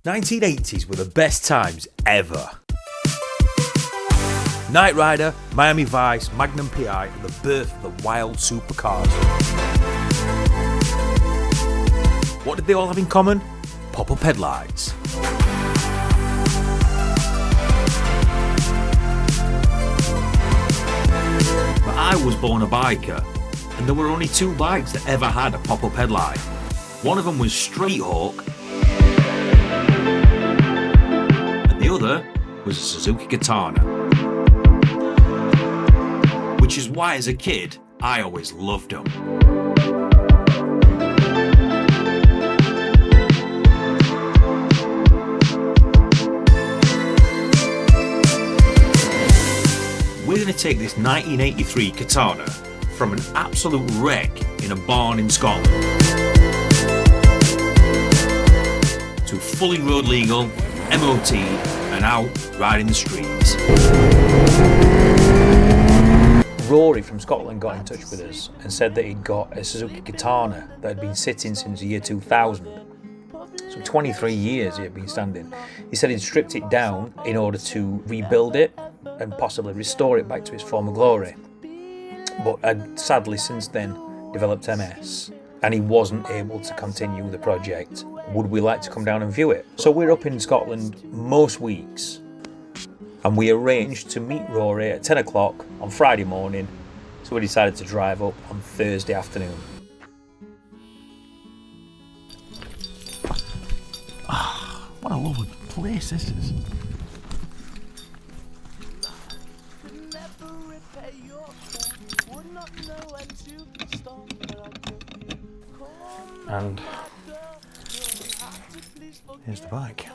1980s were the best times ever. Knight Rider, Miami Vice, Magnum PI, and the birth of the wild supercars. What did they all have in common? Pop-up headlights. But I was born a biker, and there were only two bikes that ever had a pop-up headlight. One of them was Straight Hawk, and the other was a Suzuki Katana. Which is why, as a kid, I always loved them. We're going to take this 1983 Katana from an absolute wreck in a barn in Scotland to fully road legal, MOT, and out riding the streets. Rory from Scotland got in touch with us and said that he'd got a Suzuki Katana that had been sitting since the year 2000. So 23 years it had been standing. He said he'd stripped it down in order to rebuild it and possibly restore it back to its former glory. But had sadly since then developed MS and he wasn't able to continue the project. Would we like to come down and view it? So we're up in Scotland most weeks and we arranged to meet Rory at 10 o'clock on Friday morning. So we decided to drive up on Thursday afternoon. What a lovely place this is. And here's the bike.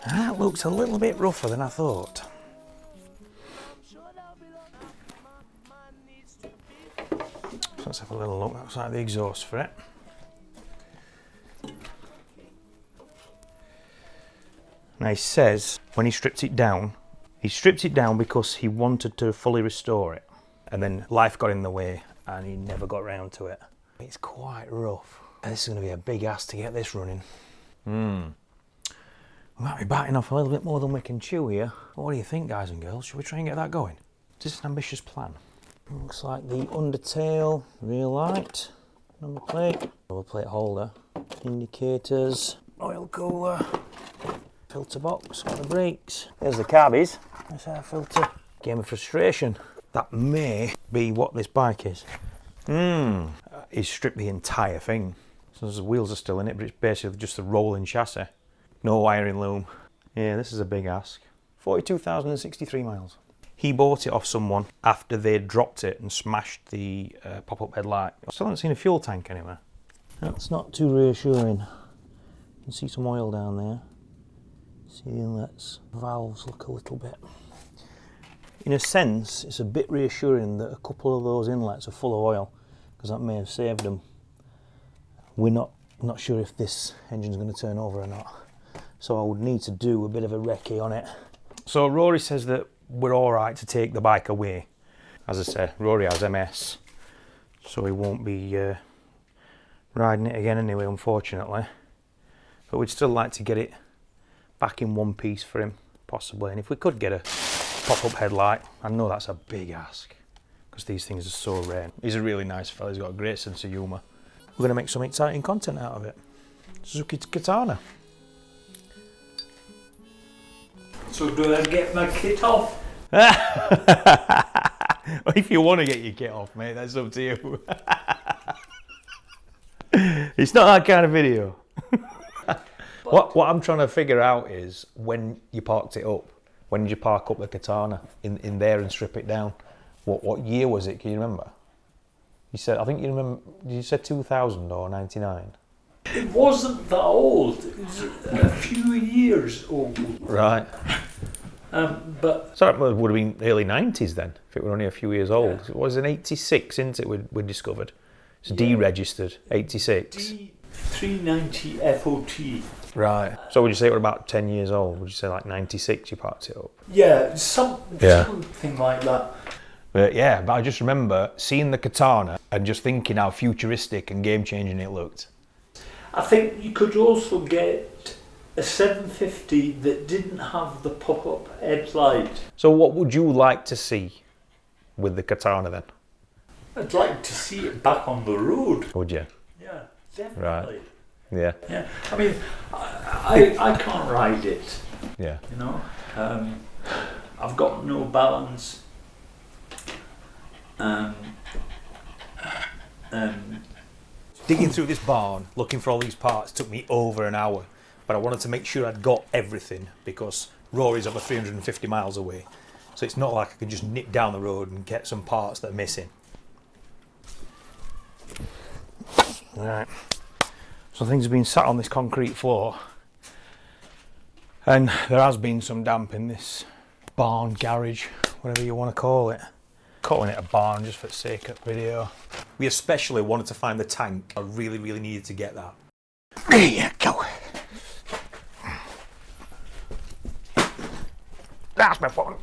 That looks a little bit rougher than I thought. So let's have a little look. That's like the exhaust for it. Now he says when he stripped it down because he wanted to fully restore it. And then life got in the way and he never got round to it. It's quite rough. And this is going to be a big ass to get this running. We might be biting off a little bit more than we can chew here. What do you think, guys and girls? Should we try and get that going? Is this an ambitious plan? Looks like the undertail, rear light, number plate holder, indicators, oil cooler, filter box, got the brakes. There's the carbies. There's our filter. Game of frustration. That may be what this bike is. He's stripped the entire thing. So the wheels are still in it, but it's basically just a rolling chassis. No wiring loom. Yeah, this is a big ask. 42,063 miles. He bought it off someone after they'd dropped it and smashed the pop-up headlight. I still haven't seen a fuel tank anywhere. That's not too reassuring. You can see some oil down there. See the inlets. Valves look a little bit. In a sense, it's a bit reassuring that a couple of those inlets are full of oil, because that may have saved them. We're not sure if this engine's going to turn over or not. So I would need to do a bit of a recce on it. So Rory says that we're all right to take the bike away. As I said, Rory has MS, so he won't be riding it again anyway, unfortunately. But we'd still like to get it back in one piece for him, possibly. And if we could get a pop-up headlight, I know that's a big ask, because these things are so rare. He's a really nice fella, he's got a great sense of humour. We're going to make some exciting content out of it. Suzuki Katana. So do I get my kit off? If you want to get your kit off, mate, that's up to you. It's not that kind of video. What I'm trying to figure out is when you parked it up. When did you park up the Katana in there and strip it down? What year was it? Can you remember? You said, I think you remember. You said 2000 or 99. It wasn't that old. It was a few years old. Right. But so it would have been early 90s then, if it were only a few years old. Yeah. It was in 86, isn't it, we discovered. It's deregistered, 86. 390 FOT. Right. So would you say it were about 10 years old? Would you say like 96 you parked it up? Yeah, something like that. But yeah, but I just remember seeing the Katana and just thinking how futuristic and game-changing it looked. I think you could also get a 750 that didn't have the pop-up headlight. So what would you like to see with the Katana then? I'd like to see it back on the road. Would you? Yeah, definitely. Right. Yeah. Yeah, I mean, I can't ride it. Yeah. You know, I've got no balance. Digging through this barn, looking for all these parts, took me over an hour. But I wanted to make sure I'd got everything because Rory's over 350 miles away. So it's not like I could just nip down the road and get some parts that are missing. Alright. So things have been sat on this concrete floor. And there has been some damp in this barn, garage, whatever you want to call it. Calling it a barn just for the sake of the video. We especially wanted to find the tank. I really, really needed to get that. There you go. That's my phone.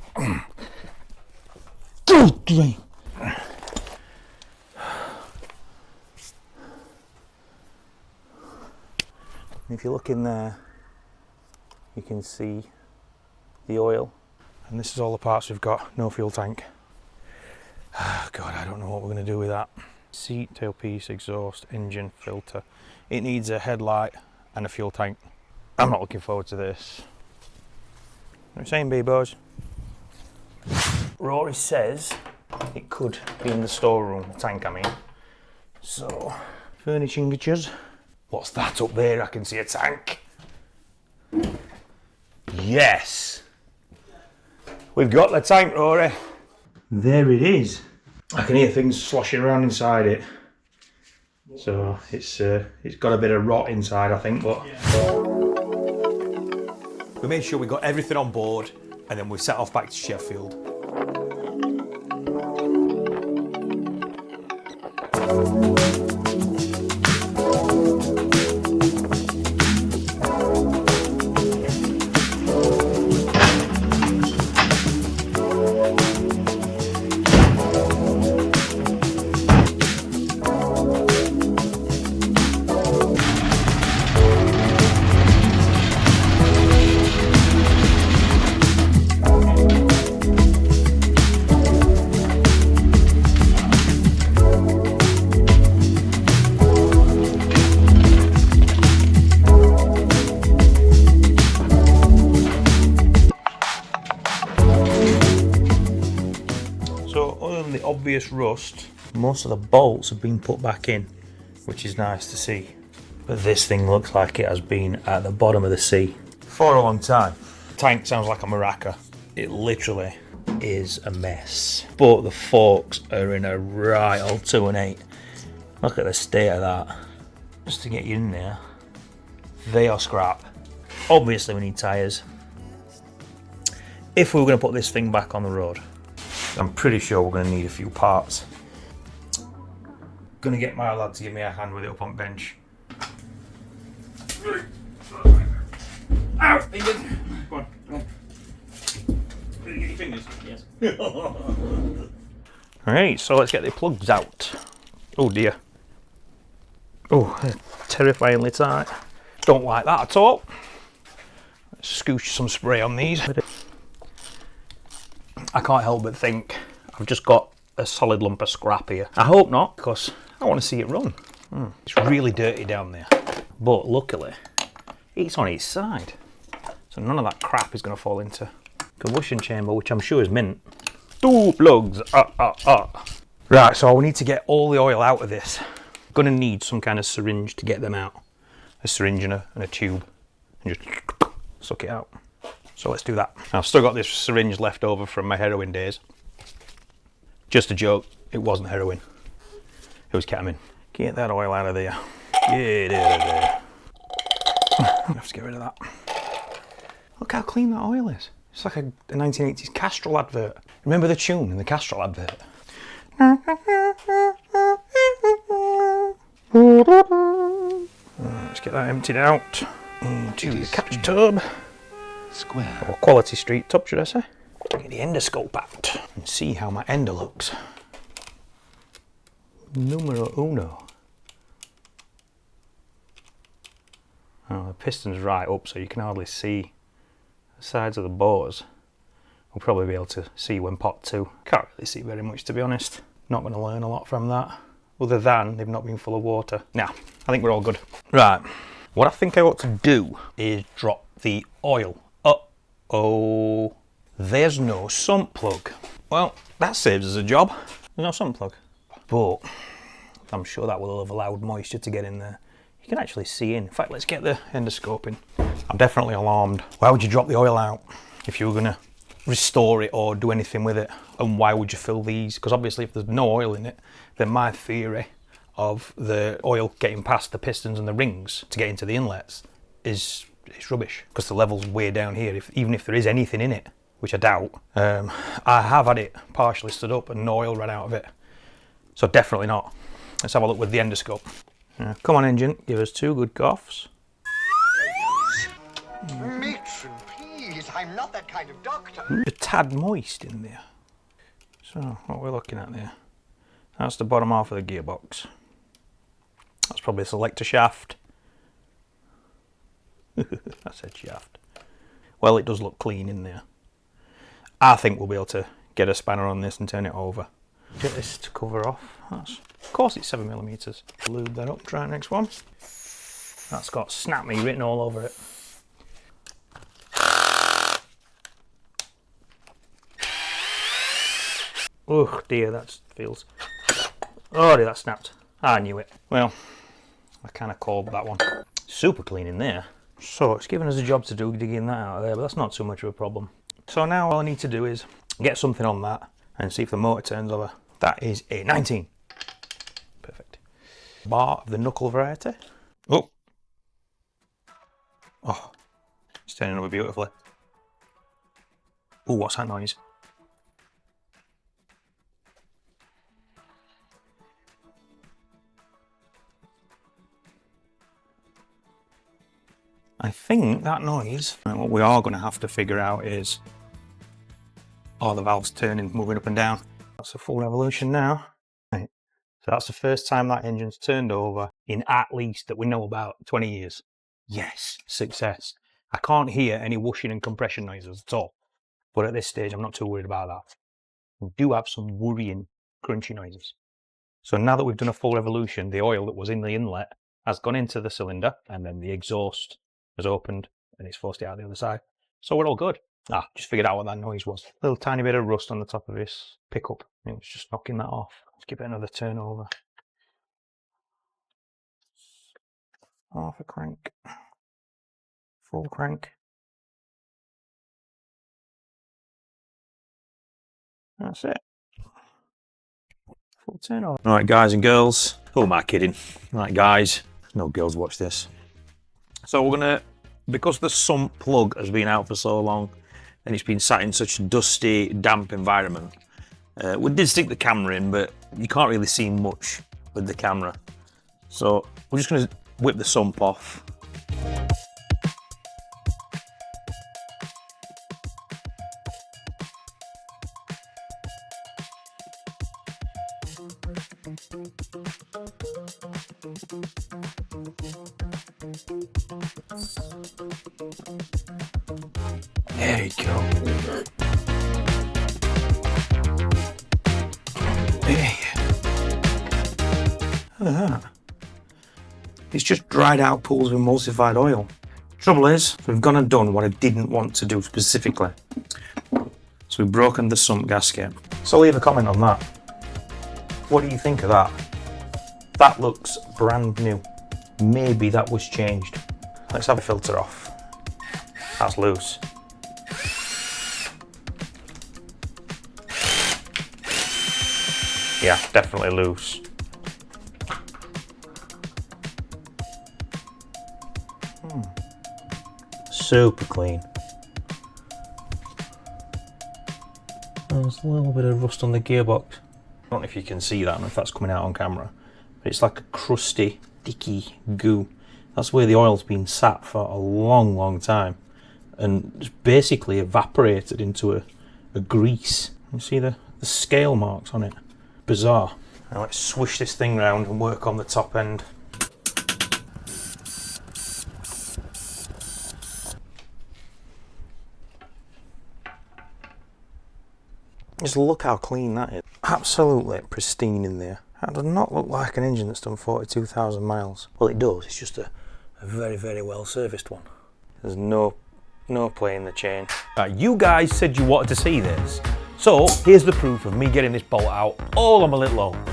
If you look in there, you can see the oil. And this is all the parts we've got. No fuel tank. Oh God, I don't know what we're going to do with that. Seat, tailpiece, exhaust, engine, filter. It needs a headlight and a fuel tank. I'm not looking forward to this. What are you saying, B-boys? Rory says it could be in the storeroom, the tank I mean. So, furnishingers. What's that up there? I can see a tank. Yes! We've got the tank, Rory. There it is. I can hear things sloshing around inside it. So it's got a bit of rot inside, I think, but we made sure we got everything on board and then we set off back to Sheffield. Obvious rust, most of the bolts have been put back in, which is nice to see. But this thing looks like it has been at the bottom of the sea for a long time. Tank sounds like a maraca. It literally is a mess. But the forks are in a right old 2 and 8. Look at the state of that. Just to get you in there, they are scrap. Obviously we need tyres. If we were going to put this thing back on the road, I'm pretty sure we're going to need a few parts. Going to get my lad to give me a hand with it up on bench. Ow! Fingers! Go on, come on. Get your fingers? Yes. Alright, so let's get the plugs out. Oh dear. Oh, they're terrifyingly tight. Don't like that at all. Let's scoosh some spray on these. I can't help but think I've just got a solid lump of scrap here. I hope not, because I want to see it run. It's really dirty down there. But luckily, it's on its side. So none of that crap is going to fall into combustion chamber, which I'm sure is mint. 2 plugs. Right, so we need to get all the oil out of this. Going to need some kind of syringe to get them out. A syringe and a tube. And just suck it out. So let's do that. I've still got this syringe left over from my heroin days. Just a joke, it wasn't heroin. It was ketamine. Get that oil out of there. Get it out of there. I have to get rid of that. Look how clean that oil is. It's like a 1980s Castrol advert. Remember the tune in the Castrol advert? Let's get that emptied out into the catch tub. Square. Or Quality Street tub, should I say? Get the endoscope out. and see how my ender looks. Numero uno. Oh, the piston's right up, so you can hardly see the sides of the bores. We'll probably be able to see when pot 2. Can't really see very much, to be honest. Not going to learn a lot from that, other than they've not been full of water. Now, I think we're all good. Right, what I think I ought to do is drop the oil. Uh-oh, there's no sump plug. Well, that saves us a job. There's no sump plug. But I'm sure that will have allowed moisture to get in there. You can actually see in. In fact, let's get the endoscope in. I'm definitely alarmed. Why would you drop the oil out if you were going to restore it or do anything with it? And why would you fill these? Because obviously if there's no oil in it, then my theory of the oil getting past the pistons and the rings to get into the inlets is rubbish, because the level's way down here, even if there is anything in it, which I doubt. I have had it partially stood up and no oil ran out of it, so definitely not. Let's have a look with the endoscope. Come on, engine, give us 2 good coughs. Matron, please, I'm not that kind of doctor. A tad moist in there. So, what we're looking at there, that's the bottom half of the gearbox. That's probably a selector shaft. I said shaft. Well, it does look clean in there. I think we'll be able to get a spanner on this and turn it over. Get this to cover off. Of course it's 7mm. Lube that up, try next one. That's got snap me written all over it. Oh dear, that feels... Oh dear, that snapped. I knew it. Well, I kind of called that one. Super clean in there. So it's given us a job to do digging that out of there, but that's not too much of a problem. So now all I need to do is get something on that and see if the motor turns over. That is a 19. Perfect. Bar of the knuckle variety. Oh. Oh. It's turning over beautifully. Oh, what's that noise? I think that noise, and what we are going to have to figure out is, oh, the valve's turning, moving up and down. That's a full revolution now. Right. So that's the first time that engine's turned over in at least, that we know about, 20 years. Yes, success. I can't hear any whooshing and compression noises at all. But at this stage, I'm not too worried about that. We do have some worrying crunchy noises. So now that we've done a full revolution, the oil that was in the inlet has gone into the cylinder, and then the exhaust has opened and it's forced it out the other side. So we're all good. Just figured out what that noise was. A little tiny bit of rust on the top of this pickup. It was just knocking that off. Let's give it another turn over. Half a crank. Full crank. That's it. Full turn over. Alright guys and girls. Who am I kidding? Right guys. No girls watch this. So we're gonna, because the sump plug has been out for so long and it's been sat in such a dusty, damp environment, we did stick the camera in, but you can't really see much with the camera. So we're just gonna whip the sump off. There you go. Hey. Look at that. It's just dried out pools of emulsified oil. Trouble is, we've gone and done what I didn't want to do specifically. So we've broken the sump gasket. So leave a comment on that. What do you think of that? That looks brand new. Maybe that was changed. Let's have a filter off. That's loose. Yeah, definitely loose. Super clean. There's a little bit of rust on the gearbox. I don't know if you can see that, I don't know if that's coming out on camera, but it's like a crusty, sticky goo. That's where the oil's been sat for a long, long time and just basically evaporated into a grease. You see the the scale marks on it. Bizarre. Now let's swish this thing round and work on the top end. Just look how clean that is. Absolutely pristine in there. That does not look like an engine that's done 42,000 miles. Well, it does. It's just a very, very well serviced one. There's no play in the chain. Right, you guys said you wanted to see this. So here's the proof of me getting this bolt out all on my little own.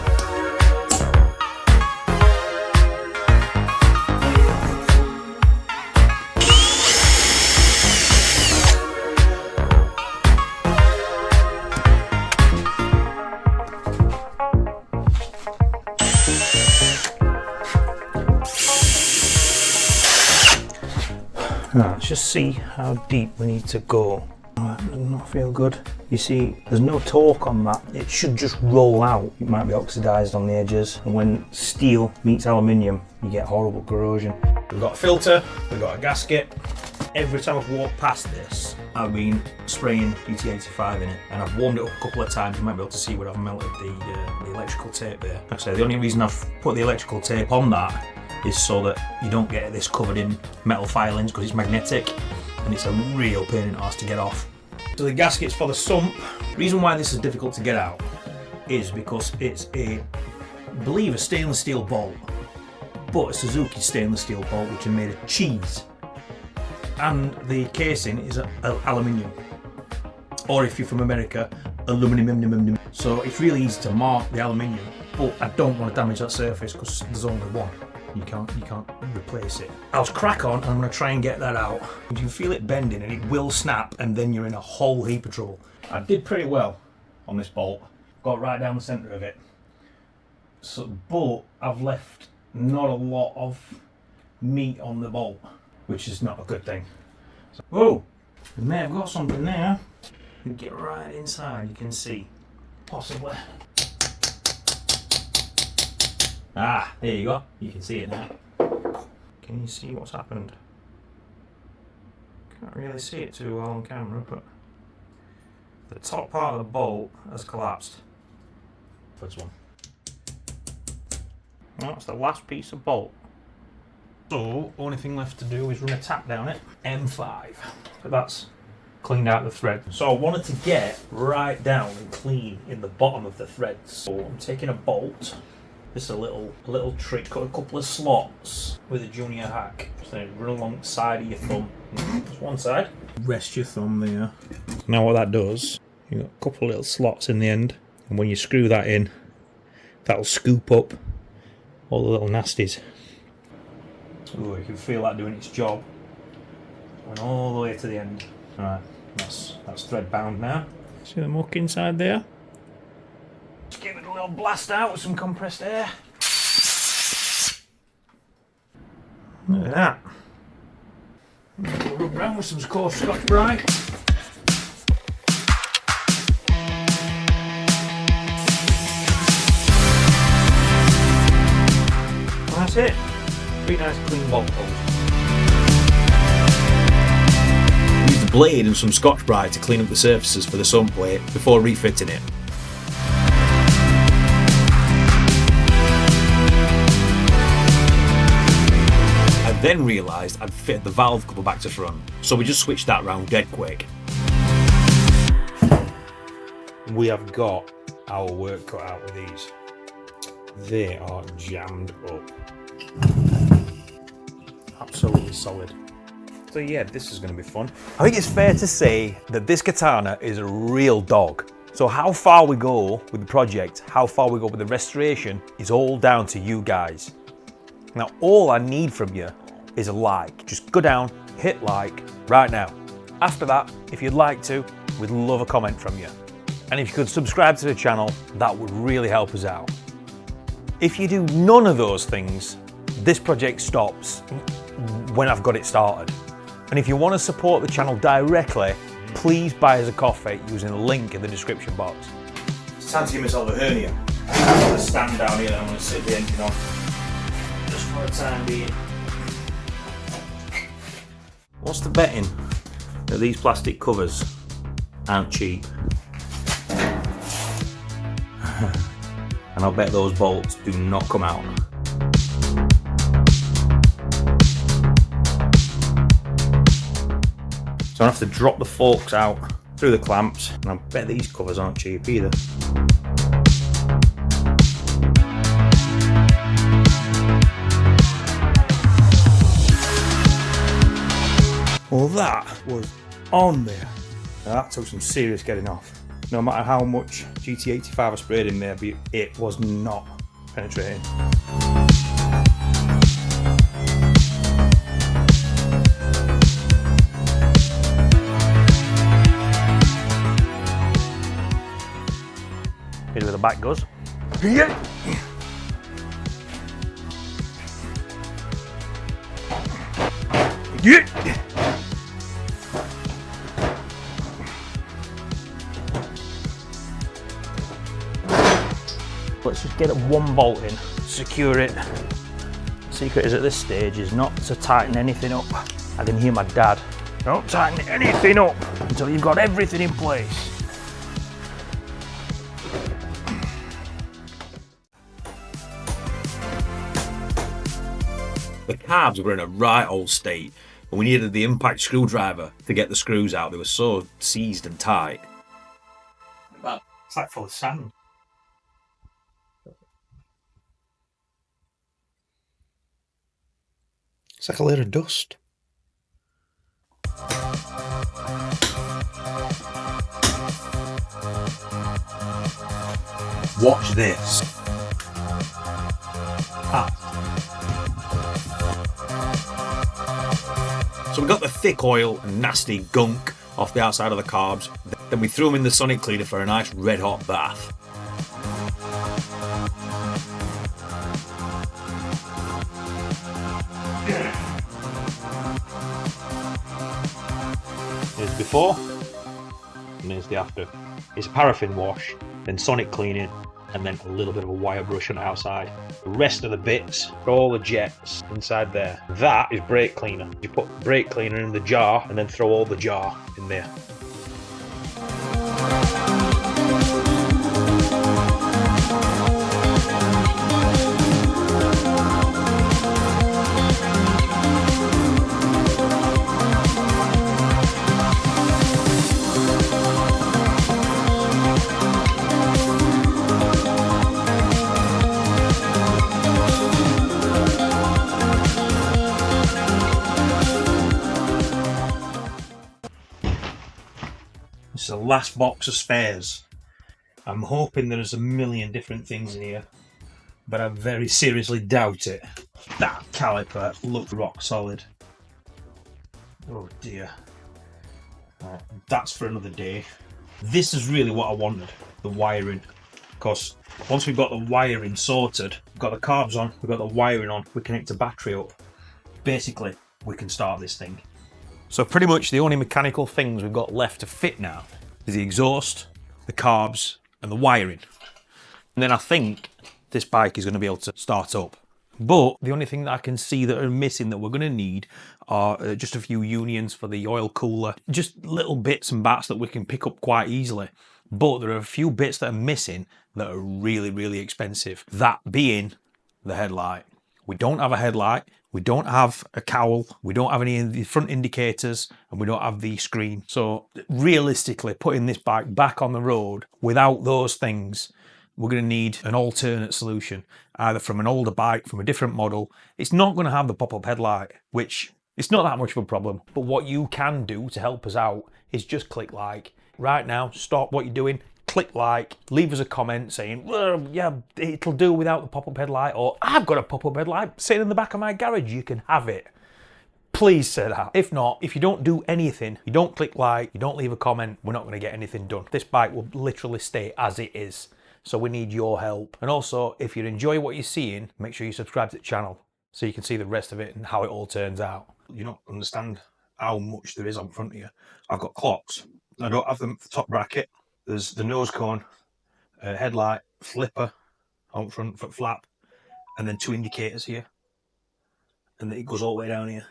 Now, let's just see how deep we need to go. Oh, that does not feel good. You see, there's no torque on that. It should just roll out. It might be oxidised on the edges. And when steel meets aluminium, you get horrible corrosion. We've got a filter, we've got a gasket. Every time I've walked past this, I've been spraying GT85 in it. And I've warmed it up a couple of times. You might be able to see where I've melted the electrical tape there. Like I say, the only reason I've put the electrical tape on that is so that you don't get this covered in metal filings because it's magnetic and it's a real pain in the arse to get off. So the gasket's for the sump. The reason why this is difficult to get out is because it's I believe a stainless steel bolt, but a Suzuki stainless steel bolt which is made of cheese, and the casing is aluminium, or if you're from America, aluminum. So it's really easy to mark the aluminium, but I don't want to damage that surface because there's only one. You can't replace it. I'll crack on and I'm going to try and get that out. You can feel it bending and it will snap and then you're in a whole heap of trouble. I did pretty well on this bolt. Got right down the centre of it. So, but I've left not a lot of meat on the bolt, which is not a good thing. So, oh, we may have got something there. You get right inside, you can see. Possibly. Ah, there you go. You can see it now. Can you see what's happened? Can't really see it too well on camera, but the top part of the bolt has collapsed. First one. Well, that's the last piece of bolt. So, only thing left to do is run a tap down it. M5. But that's cleaned out the thread. So I wanted to get right down and clean in the bottom of the threads. So I'm taking a bolt. This is a little trick. Got a couple of slots with a junior hack. So run along the side of your thumb. Just one side. Rest your thumb there. Now what that does, you've got a couple of little slots in the end, and when you screw that in, that'll scoop up all the little nasties. Ooh, you can feel that doing its job. Going all the way to the end. Alright, that's thread bound now. See the muck inside there? Just give it a little blast out with some compressed air. Look at that. We'll rub around with some coarse Scotch-Brite. And that's it. Pretty nice clean bolt hose. Use the blade and some Scotch-Brite to clean up the surfaces for the sump plate before refitting it. Then realised I'd fitted the valve cover back to front, so we just switched that round dead quick. We have got our work cut out with these. They are jammed up. Absolutely solid. So yeah, this is going to be fun. I think it's fair to say that this Katana is a real dog. So how far we go with the project, how far we go with the restoration is all down to you guys. Now all I need from you is a like. Just go down, hit like right now. After that, if you'd like to, we'd love a comment from you. And if you could subscribe to the channel, that would really help us out. If you do none of those things, this project stops when I've got it started. And if you want to support the channel directly, please buy us a coffee using the link in the description box. It's time to give myself a hernia. I'm going to stand down here and I'm going to sit the engine on. Just for the time being. What's the betting that these plastic covers aren't cheap? And I'll bet those bolts do not come out. So I have to drop the forks out through the clamps, and I bet these covers aren't cheap either. Well, that was on there. Now, that took some serious getting off. No matter how much GT85 I sprayed in there, it was not penetrating. Here's where the back goes. Yeah. Yeah. Let's just get one bolt in, secure it. The secret is at this stage is not to tighten anything up. I can hear my dad. Don't tighten anything up until you've got everything in place. The carbs were in a right old state, and we needed the impact screwdriver to get the screws out. They were so seized and tight. It's like full of sand. It's like a layer of dust. Watch this. So we got the thick oil and nasty gunk off the outside of the carbs. Then we threw them in the sonic cleaner for a nice red hot bath. Here's the before, and here's the after. It's a paraffin wash, then sonic cleaning, and then a little bit of a wire brush on the outside. The rest of the bits, all the jets inside there, that is brake cleaner. You put brake cleaner in the jar and then throw all the jar in there. This is the last box of spares. I'm hoping there's a million different things in here, but I very seriously doubt it. That caliper looked rock solid. Oh dear. Right, that's for another day. This is really what I wanted, the wiring. Because once we've got the wiring sorted, we've got the carbs on, we've got the wiring on, we connect the battery up. Basically, we can start this thing. So pretty much the only mechanical things we've got left to fit now is the exhaust, the carbs, and the wiring. And then I think this bike is going to be able to start up. But the only thing that I can see that are missing that we're going to need are just a few unions for the oil cooler. Just little bits and bats that we can pick up quite easily. But there are a few bits that are missing that are really, really expensive. That being the headlight. We don't have a headlight. We don't have a cowl, we don't have any of the front indicators, and we don't have the screen. So realistically, putting this bike back on the road without those things, we're going to need an alternate solution, either from an older bike, from a different model. It's not going to have the pop-up headlight, which it's not that much of a problem. But what you can do to help us out is just click like. Right now, stop what you're doing, click like, leave us a comment saying, well, yeah, it'll do without the pop-up headlight, or I've got a pop-up headlight sitting in the back of my garage, you can have it. Please say that. If not, if you don't do anything, you don't click like, you don't leave a comment, we're not going to get anything done. This bike will literally stay as it is. So we need your help. And also, if you enjoy what you're seeing, make sure you subscribe to the channel so you can see the rest of it and how it all turns out. You don't understand how much there is on front of you. I've got clocks. I don't have them for the top bracket. There's the nose cone, headlight, flipper on front, foot flap, and then two indicators here. And then it goes all the way down here.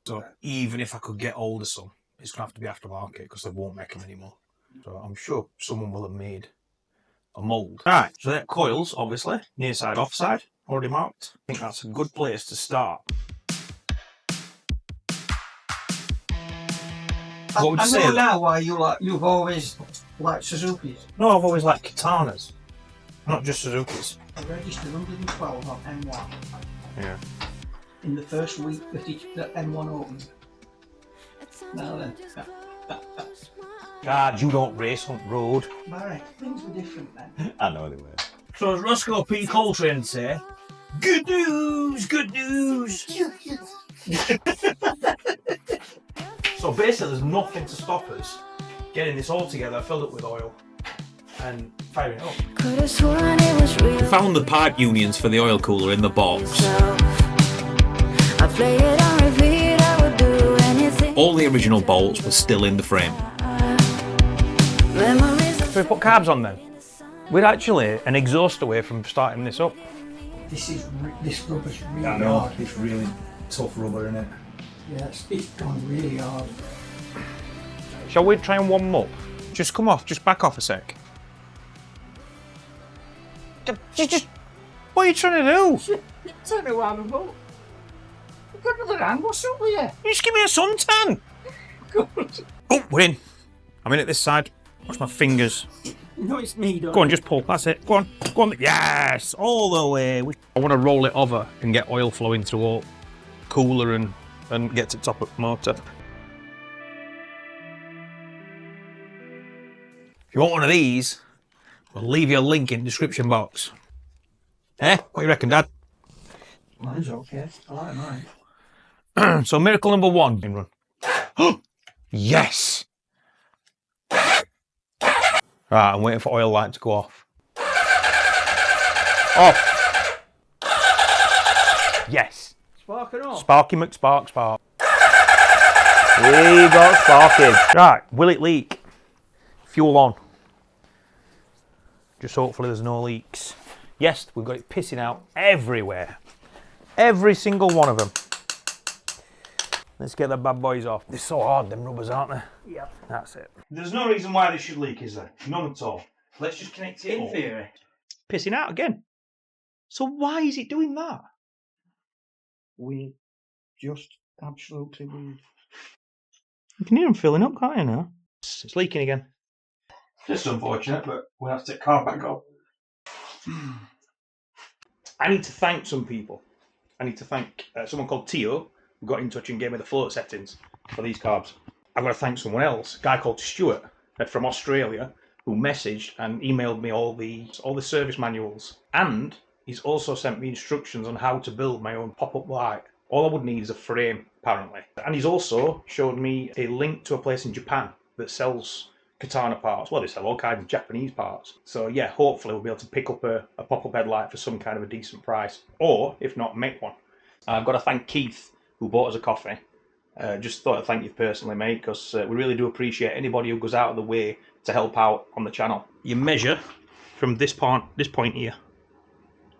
So even if I could get hold of some, it's going to have to be aftermarket because they won't make them anymore. So I'm sure someone will have made a mould. Right, so that coils, obviously, near side, off side, already marked. I think that's a good place to start. What would you say? I know now why you've always liked Suzuki's. No, I've always liked Katanas, not just Suzuki's. I registered 112 on M1. Yeah. In the first week that the M1 opened. Now then. God, you don't race on road. Right, things were different then. I know they were. So as Roscoe P. Coltrane say, good news, good news. So basically there's nothing to stop us getting this all together, filled up with oil and firing it up. We found the pipe unions for the oil cooler in the box. All the original bolts were still in the frame. So we put carbs on then. We're actually an exhaust away from starting this up. This rubber's really I know, hard. it's really tough rubber, isn't it? Yeah, it's gone really hard. Shall we try and warm them up? Just come off, just back off a sec. Just what are you trying to do? Tell me why I'm about. You've got another hand, what's up with you? You just give me a suntan. Oh, we're in. I'm in at this side. Watch my fingers. No, it's me, though. Go on, just pull. That's it. Go on. Go on. Yes, all the way. I want to roll it over and get oil flowing through all cooler and get to top of the motor. If you want one of these, we'll leave you a link in the description box. Eh? What do you reckon, Dad? Mine's okay. I like mine. So miracle number one. In run. Yes. Right, I'm waiting for oil light to go off. Off. Yes. Sparking up. Sparky McSpark spark. We got sparking. Right, will it leak? Fuel on. Just hopefully there's no leaks. Yes, we've got it pissing out everywhere. Every single one of them. Let's get the bad boys off. They're so hard, them rubbers, aren't they? Yep. That's it. There's no reason why they should leak, is there? None at all. Let's just connect it In up. theory. Pissing out again. So why is it doing that? We just absolutely weird. You can hear them filling up, can't you now? It's leaking again. Just unfortunate, but we'll have to take car back up. I need to thank some people. I need to thank someone called Tio, who got in touch and gave me the float settings for these carbs. I've got to thank someone else, a guy called Stuart from Australia, who messaged and emailed me all the service manuals. And he's also sent me instructions on how to build my own pop-up light. All I would need is a frame, apparently. And he's also showed me a link to a place in Japan that sells Katana parts. Well, they sell all kinds of Japanese parts. So yeah, hopefully we'll be able to pick up a pop-up headlight for some kind of a decent price. Or, if not, make one. I've got to thank Keith, who bought us a coffee. Just thought I'd thank you personally, mate, because we really do appreciate anybody who goes out of the way to help out on the channel. You measure from this point here,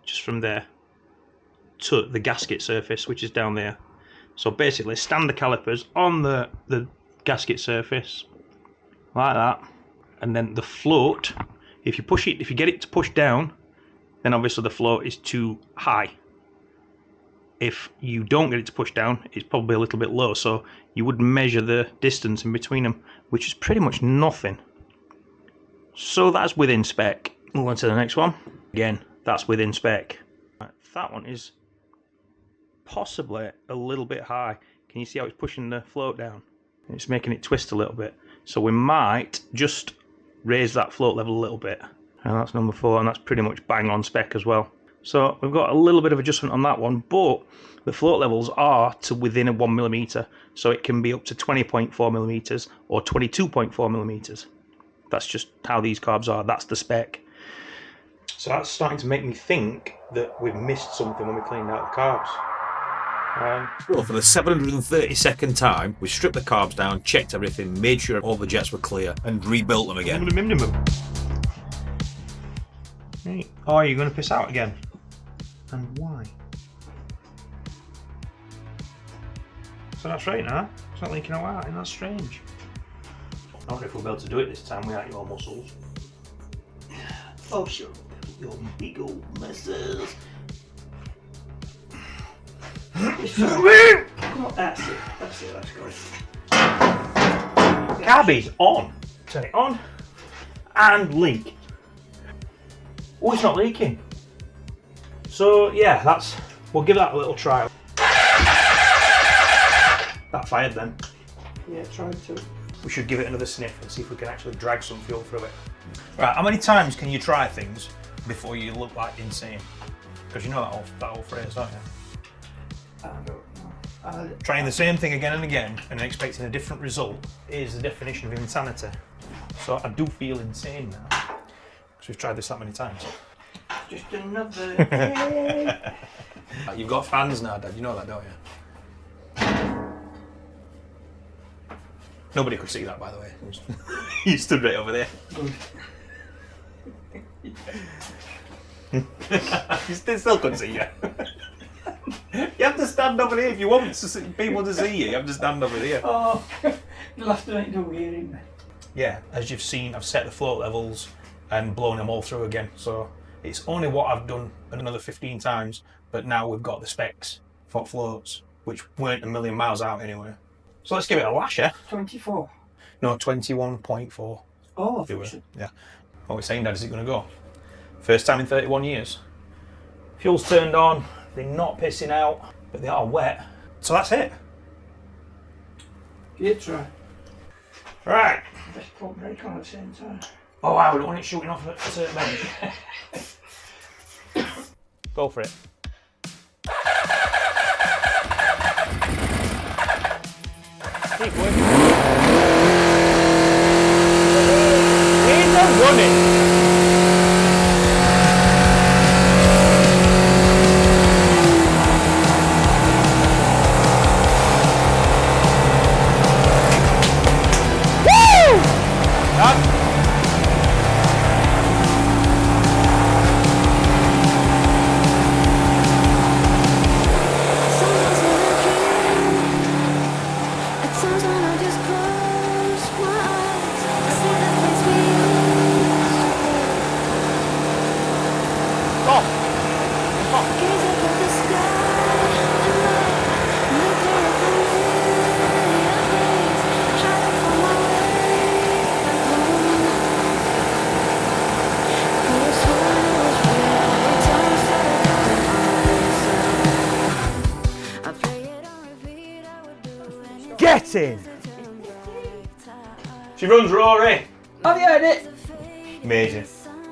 just from there, to the gasket surface, which is down there. So basically, stand the calipers on the gasket surface, like that, and then the float, if you get it to push down, then obviously the float is too high. If you don't get it to push down, it's probably a little bit low, so you would measure the distance in between them, which is pretty much nothing. So that's within spec. Move on to the next one. Again, that's within spec. Right, that one is possibly a little bit high. Can you see how it's pushing the float down? It's making it twist a little bit. So we might just raise that float level a little bit. And that's number 4, and that's pretty much bang on spec as well. So we've got a little bit of adjustment on that one, but the float levels are to within a 1mm, so it can be up to 20.4mm or 22.4mm. That's just how these carbs are. That's the spec. So that's starting to make me think that we've missed something when we cleaned out the carbs. Well, for the 732nd time, we stripped the carbs down, checked everything, made sure all the jets were clear, and rebuilt them again. Right. Oh, are you going to piss out again? And why? So that's right now. It's not leaking out, and that's strange. Not if we'll be able to do it this time without your muscles. Oh, sure. You big old messes. Come on, that's it. That's it. That's good. Carb is on. Turn it on and leak. Oh, it's not leaking. So yeah, we'll give that a little try. That fired then. Yeah, try to. We should give it another sniff and see if we can actually drag some fuel through it. Right, how many times can you try things before you look like insane? Because you know that old phrase, don't you? I don't know. Trying the same thing again and again and expecting a different result is the definition of insanity. So I do feel insane now, because we've tried this that many times. Just another day. You've got fans now, Dad, you know that, don't you? Nobody could see that, by the way. You stood right over there. You still couldn't see you. You have to stand over here if you want people to see you. You have to stand over here. Oh, you'll have to make the hearing. Yeah, as you've seen, I've set the float levels and blown them all through again. So it's only what I've done another 15 times, but now we've got the specs for floats, which weren't a million miles out anyway. So let's give it a lash, yeah? 24. No, 21.4. Oh, Yeah. What we're saying, Dad, is it going to go? First time in 31 years. Fuel's turned on. They're not pissing out, but they are wet. So that's it. Give it a try. Right. Just put brake on at the same time. Oh wow, we don't want it shooting off at a certain bench. Go for it. Keep working. He's not running. Get in! She runs, Rory! Have you heard it? Amazing.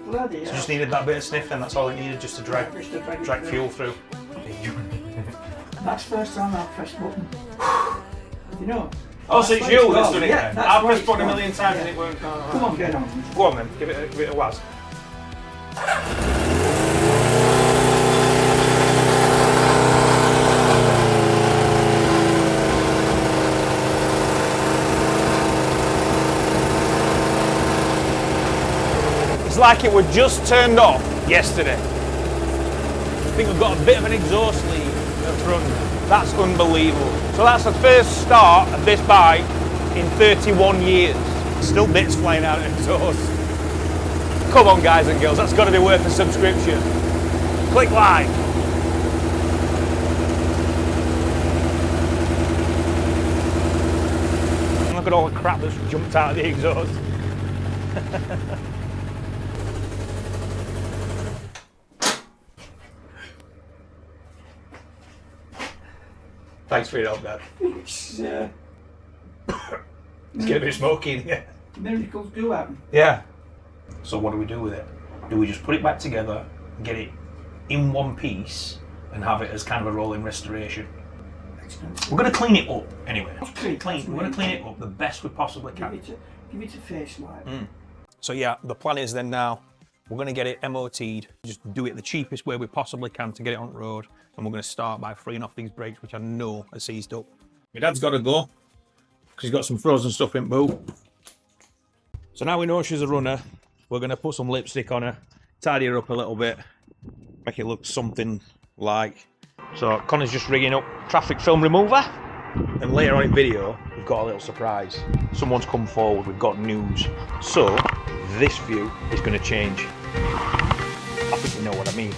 Bloody So hell. just needed that bit of sniff then, that's all it needed, just to drag fuel through. That's the first time I've pressed button. You know? Oh, so it's you that's done it Yeah, then? that's I've why pressed it's button a gone. million times Yeah. and it won't. Come on, get on. Go on then, give it a whiz. It's like it were just turned off yesterday. I think we've got a bit of an exhaust lead at front. That's unbelievable. So that's the first start of this bike in 31 years. Still bits flying out of exhaust. Come on guys and girls, that's got to be worth a subscription. Click like. And look at all the crap that's jumped out of the exhaust. Thanks for your help, Dad. It's Getting a bit smoky in here. miracles do happen. Yeah. So what do we do with it? Do we just put it back together, get it in one piece, and have it as kind of a rolling restoration? We're going to clean it up anyway. We're going to clean it up the best we possibly can. Give it a face light. So yeah, the plan is then now, we're going to get it MOT'd, just do it the cheapest way we possibly can to get it on the road, and we're going to start by freeing off these brakes, which I know are seized up. My dad's got to go, because he's got some frozen stuff in boot. So now we know she's a runner, we're going to put some lipstick on her, tidy her up a little bit, make it look something like. So Connor's just rigging up traffic film remover, and later on in video, we've got a little surprise. Someone's come forward, we've got news. So this view is going to change. I think you know what I mean.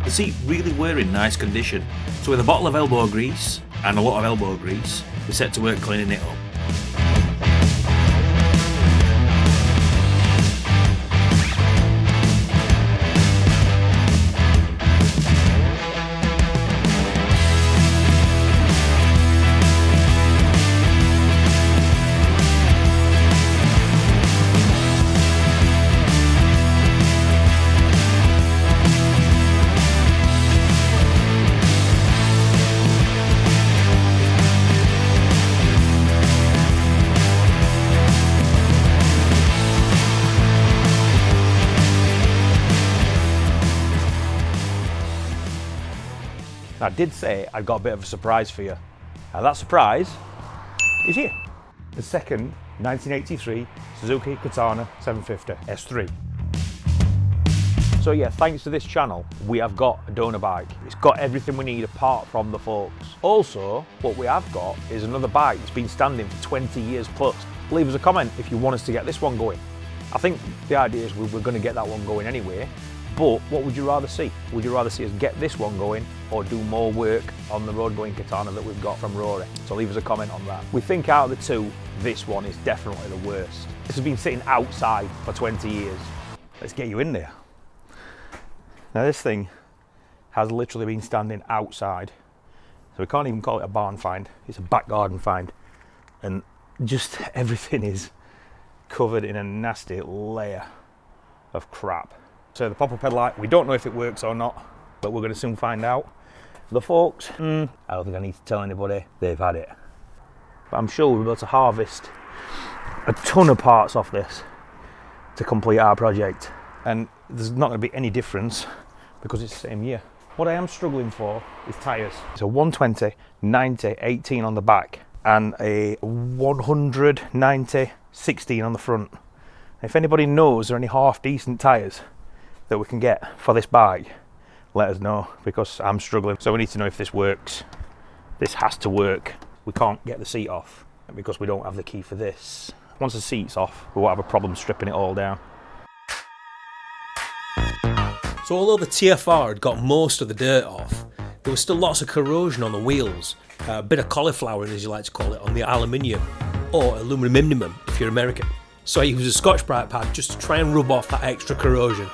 The seat really were in nice condition, so with a bottle of elbow grease and a lot of elbow grease, we set to work cleaning it up. I did say I'd got a bit of a surprise for you, and that surprise is here. The second 1983 Suzuki Katana 750 S3. So yeah, thanks to this channel, we have got a donor bike. It's got everything we need apart from the forks. Also, what we have got is another bike that's been standing for 20 years plus. Leave us a comment if you want us to get this one going. I think the idea is we're going to get that one going anyway, but what would you rather see? Would you rather see us get this one going or do more work on the road going Katana that we've got from Rory? So leave us a comment on that. We think out of the two, this one is definitely the worst. This has been sitting outside for 20 years. Let's get you in there. Now this thing has literally been standing outside, so we can't even call it a barn find, it's a back garden find, and just everything is covered in a nasty layer of crap. So the pop-up headlight, we don't know if it works or not, but we're going to soon find out. The forks, I don't think I need to tell anybody, they've had it. But I'm sure we'll be able to harvest a ton of parts off this to complete our project. And there's not going to be any difference because it's the same year. What I am struggling for is tyres. It's a 120, 90, 18 on the back and a 100, 90, 16 on the front. If anybody knows there are any half decent tyres that we can get for this bike, let us know, because I'm struggling. So we need to know if this works. This has to work. We can't get the seat off because we don't have the key for this. Once the seat's off, we won't have a problem stripping it all down. So although the TFR had got most of the dirt off, there was still lots of corrosion on the wheels, a bit of cauliflowering as you like to call it, on the aluminium, or aluminum if you're American. So I used a Scotch-Brite pad just to try and rub off that extra corrosion.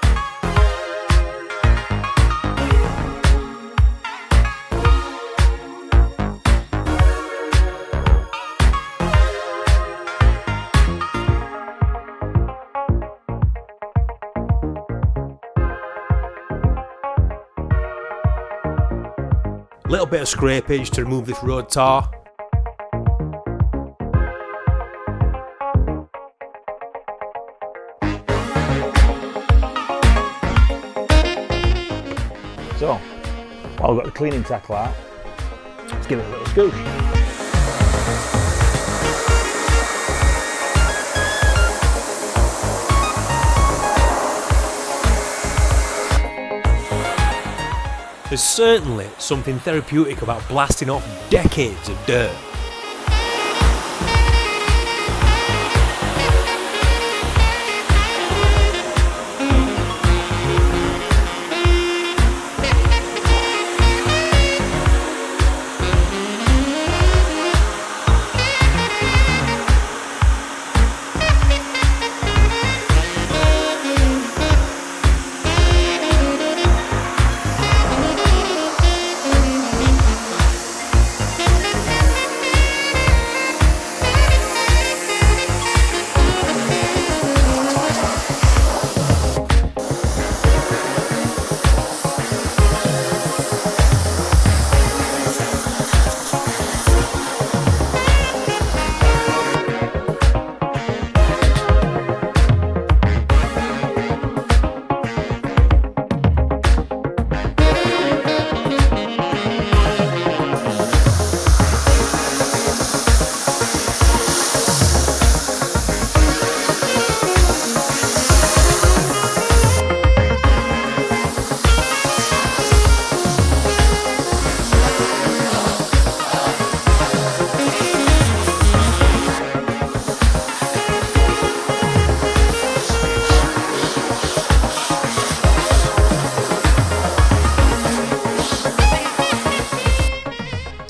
little bit of scrapage to remove this road tar. So, while I've got the cleaning tackle out, let's give it a little scoosh. There's certainly something therapeutic about blasting off decades of dirt.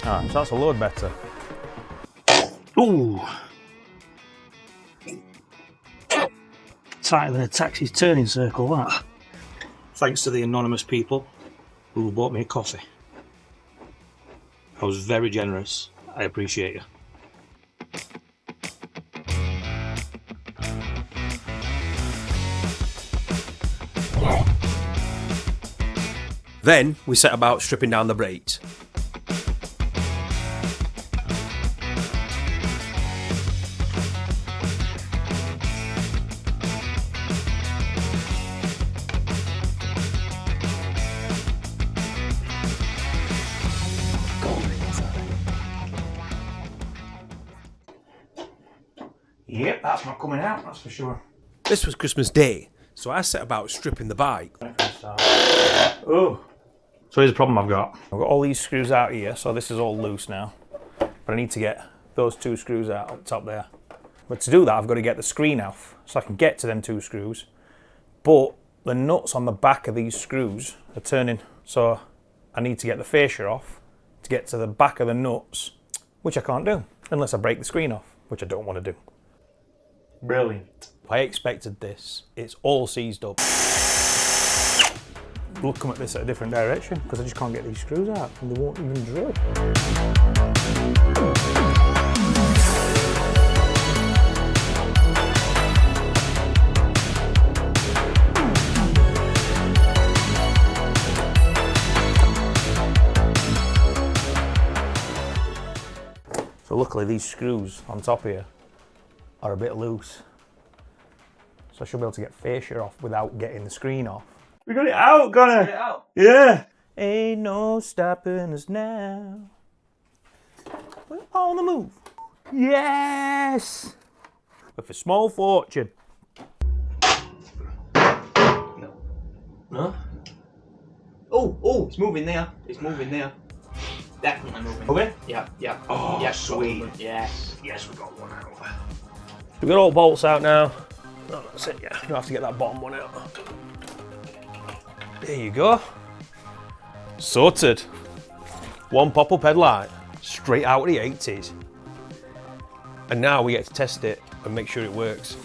Alright, so that's a load better. Ooh. Tighter than a taxi's turning circle, that. Thanks to the anonymous people who bought me a coffee. I was very generous. I appreciate you. Then we set about stripping down the brakes. Yep, that's not coming out, that's for sure. This was Christmas Day, so I set about stripping the bike. Oh. So here's the problem I've got. I've got all these screws out here, so this is all loose now. But I need to get those two screws out up top there. But to do that, I've got to get the screen off, so I can get to them two screws. But the nuts on the back of these screws are turning, so I need to get the fascia off to get to the back of the nuts, which I can't do unless I break the screen off, which I don't want to do. Brilliant. I expected this. It's all seized up. We'll come at this at a different direction because I just can't get these screws out and they won't even drill. So luckily these screws on top here are a bit loose. So I should be able to get fascia off without getting the screen off. We got it out, Connor! Got it out? Yeah! Ain't no stopping us now. We're on the move. Yes! With a small fortune. No? Oh, it's moving there. It's moving there. Definitely moving. Okay? Yeah. Oh, yes, sweet. Yes. Yes, we got one out. We've got all bolts out now. Oh, that's it, yeah. You'll have to get that bottom one out. There you go. Sorted. One pop-up headlight, straight out of the 80s. And now we get to test it and make sure it works.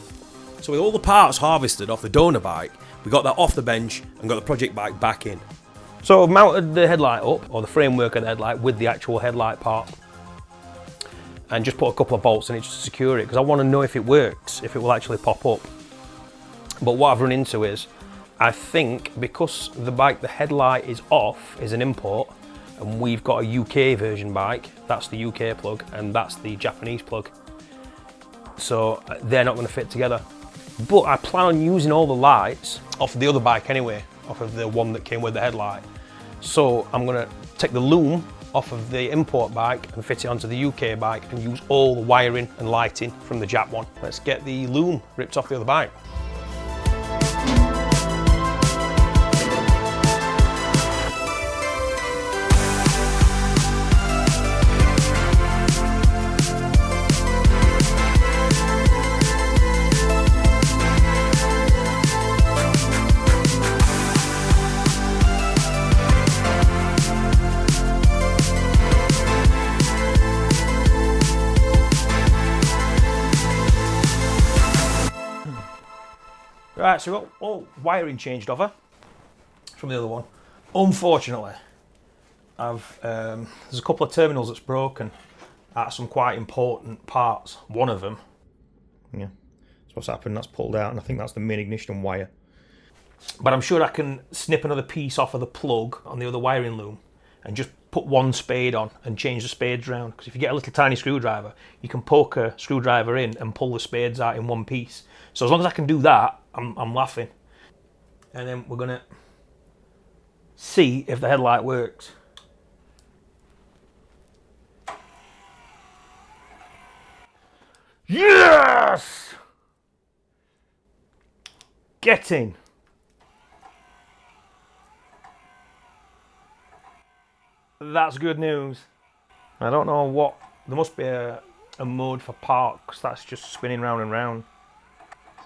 So with all the parts harvested off the donor bike, we got that off the bench and got the project bike back in. So I've mounted the headlight up, or the framework of the headlight, with the actual headlight part. And just put a couple of bolts in it just to secure it, because I want to know if it works, if it will actually pop up. But what I've run into is, I think because the bike, the headlight is off, is an import, and we've got a UK version bike. That's the UK plug, and that's the Japanese plug. So they're not going to fit together. But I plan on using all the lights off of the other bike anyway, off of the one that came with the headlight. So I'm going to take the loom off of the import bike and fit it onto the UK bike and use all the wiring and lighting from the Jap one. Let's get the loom ripped off the other bike. Right, so we've got all wiring changed over from the other one. Unfortunately, there's a couple of terminals that's broken at some quite important parts. One of them, yeah, that's what's happened, that's pulled out, and I think that's the main ignition wire. But I'm sure I can snip another piece off of the plug on the other wiring loom and just put one spade on and change the spades around. Because if you get a little tiny screwdriver, you can poke a screwdriver in and pull the spades out in one piece. So as long as I can do that, I'm laughing. And then we're gonna see if the headlight works. Yes! Get in. That's good news. I don't know what, there must be a mode for park, because that's just spinning round and round.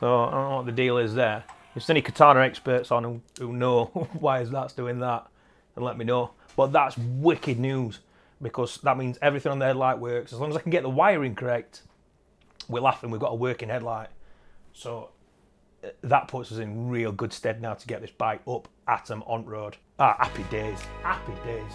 So I don't know what the deal is there. If there's any Katana experts on who know why that's doing that, then let me know. But that's wicked news, because that means everything on the headlight works. As long as I can get the wiring correct, we're laughing, we've got a working headlight. So that puts us in real good stead now to get this bike up at them on road. Ah, happy days, happy days.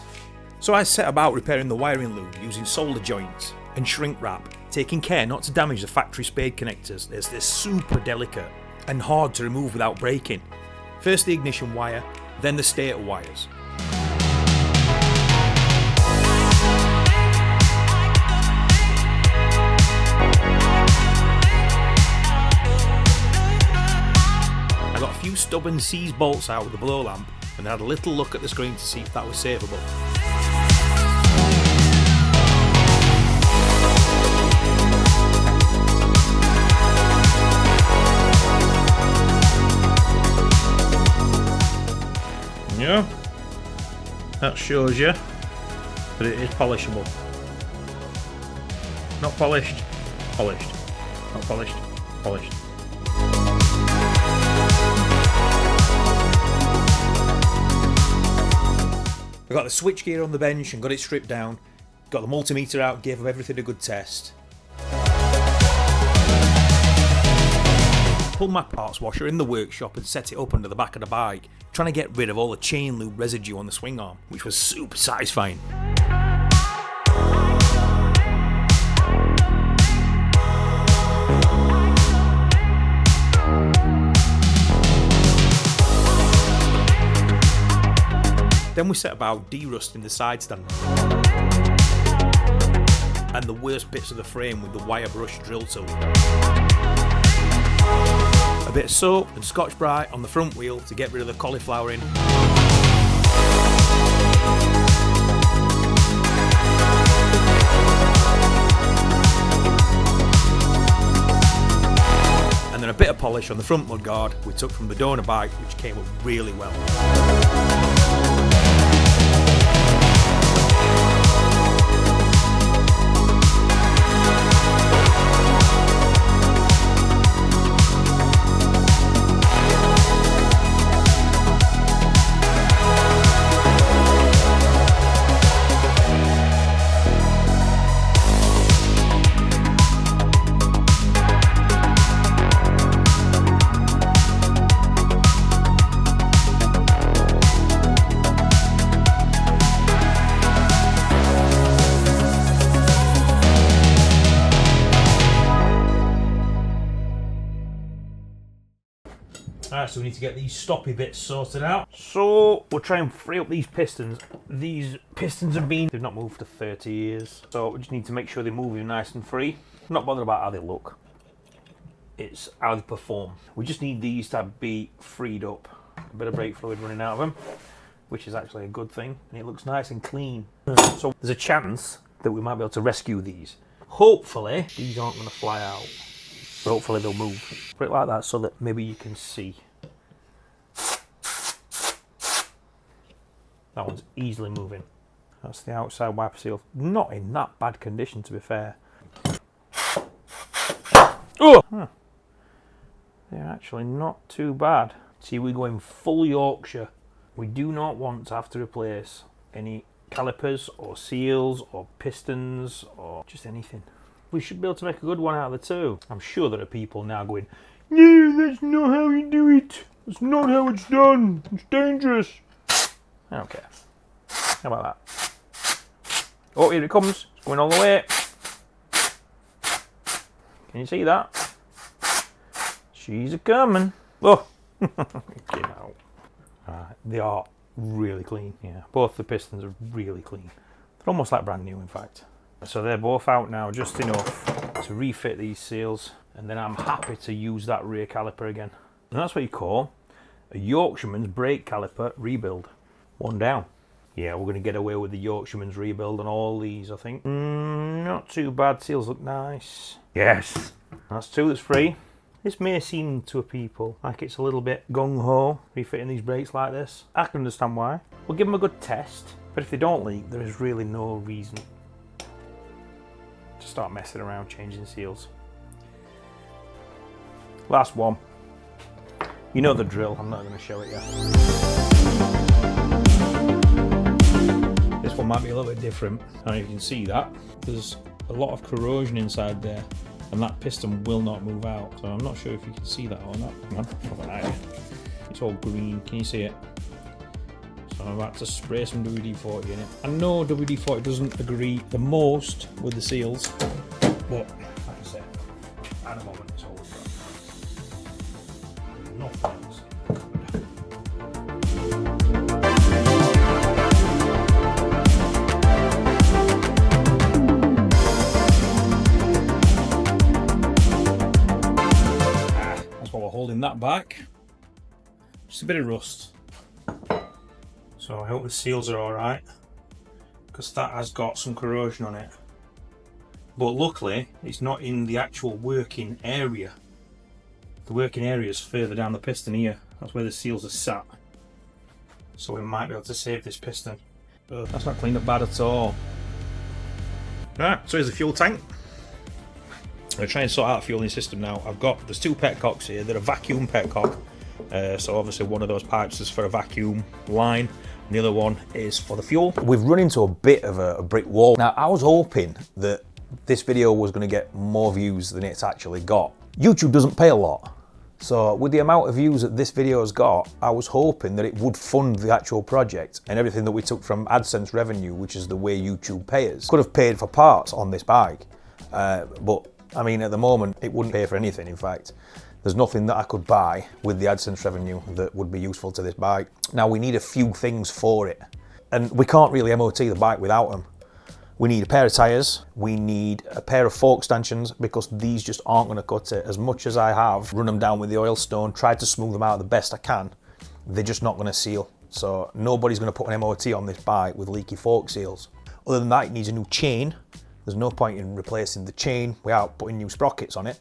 So I set about repairing the wiring loom using solder joints and shrink wrap, taking care not to damage the factory spade connectors as they're super delicate and hard to remove without breaking. First the ignition wire, then the stator wires. I got a few stubborn C's bolts out with the blow lamp and had a little look at the screen to see if that was savable. Yeah, that shows you that it is polishable. Not polished, polished. Not polished, polished. I got the switchgear on the bench and got it stripped down. Got the multimeter out, gave everything a good test. Pulled my parts washer in the workshop and set it up under the back of the bike, trying to get rid of all the chain lube residue on the swing arm, which was super satisfying. Then we set about de-rusting the side stand and the worst bits of the frame with the wire brush drill tool. A bit of soap and Scotch-Brite on the front wheel to get rid of the cauliflowering. And then a bit of polish on the front mudguard we took from the donor bike, which came up really well. Alright, so we need to get these stoppy bits sorted out. So we'll try and free up these pistons. These pistons they've not moved for 30 years. So we just need to make sure they're moving nice and free. I'm not bothered about how they look. It's how they perform. We just need these to be freed up. A bit of brake fluid running out of them, which is actually a good thing. And it looks nice and clean. So there's a chance that we might be able to rescue these. Hopefully, these aren't going to fly out. But hopefully they'll move. Put it like that so that maybe you can see. That one's easily moving. That's the outside wiper seal. Not in that bad condition, to be fair. Oh! Huh. They're actually not too bad. See, we're going full Yorkshire. We do not want to have to replace any calipers or seals or pistons or just anything. We should be able to make a good one out of the two. I'm sure there are people now going, no, that's not how you do it. That's not how it's done. It's dangerous. I don't care. How about that? Oh, here it comes. It's going all the way. Can you see that? She's a coming. Oh, it came out. They are really clean. Yeah, both the pistons are really clean. They're almost like brand new, in fact. So they're both out now, just enough to refit these seals, and then I'm happy to use that rear caliper again. And that's what you call a Yorkshireman's brake caliper rebuild. One down. Yeah, we're going to get away with the Yorkshireman's rebuild on all these, I think. Not too bad. Seals look nice. Yes. That's two that's free. This may seem to people like it's a little bit gung-ho, refitting these brakes like this. I can understand why. We'll give them a good test, but if they don't leak, there is really no reason to start messing around changing seals. Last one. You know the drill. I'm not going to show it yet. This one might be a little bit different. Now you can see that there's a lot of corrosion inside there, and that piston will not move out. So I'm not sure if you can see that or not. Hang on, I've got an idea. It's all green. Can you see it? So I'm about to spray some WD-40 in it. I know WD-40 doesn't agree the most with the seals, but like I said, at the moment it's all we've got. Nothing else. That's why we're holding that back. Just a bit of rust. So I hope the seals are alright, because that has got some corrosion on it. But luckily, it's not in the actual working area. The working area is further down the piston here. That's where the seals are sat. So we might be able to save this piston. But that's not cleaned up bad at all. Right, so here's the fuel tank. I'm going to try and sort out the fueling system now. There's two petcocks here. They're a vacuum petcock. So obviously one of those pipes is for a vacuum line. And the other one is for the fuel. We've run into a bit of a brick wall. Now, I was hoping that this video was going to get more views than it's actually got. YouTube doesn't pay a lot. So with the amount of views that this video has got, I was hoping that it would fund the actual project, and everything that we took from AdSense revenue, which is the way YouTube pays, could have paid for parts on this bike. But I mean, at the moment, it wouldn't pay for anything, in fact. There's nothing that I could buy with the AdSense revenue that would be useful to this bike. Now, we need a few things for it, and we can't really MOT the bike without them. We need a pair of tyres, we need a pair of fork stanchions, because these just aren't going to cut it. As much as I have run them down with the oil stone, tried to smooth them out the best I can, they're just not going to seal. So nobody's going to put an MOT on this bike with leaky fork seals. Other than that, it needs a new chain. There's no point in replacing the chain without putting new sprockets on it.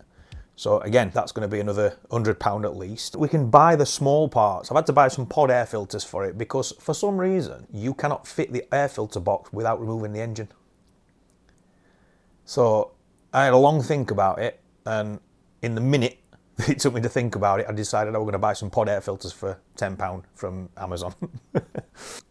So again, that's going to be another £100 at least. We can buy the small parts. I've had to buy some pod air filters for it, because for some reason, you cannot fit the air filter box without removing the engine. So I had a long think about it, and in the minute it took me to think about it, I decided I was going to buy some pod air filters for £10 from Amazon.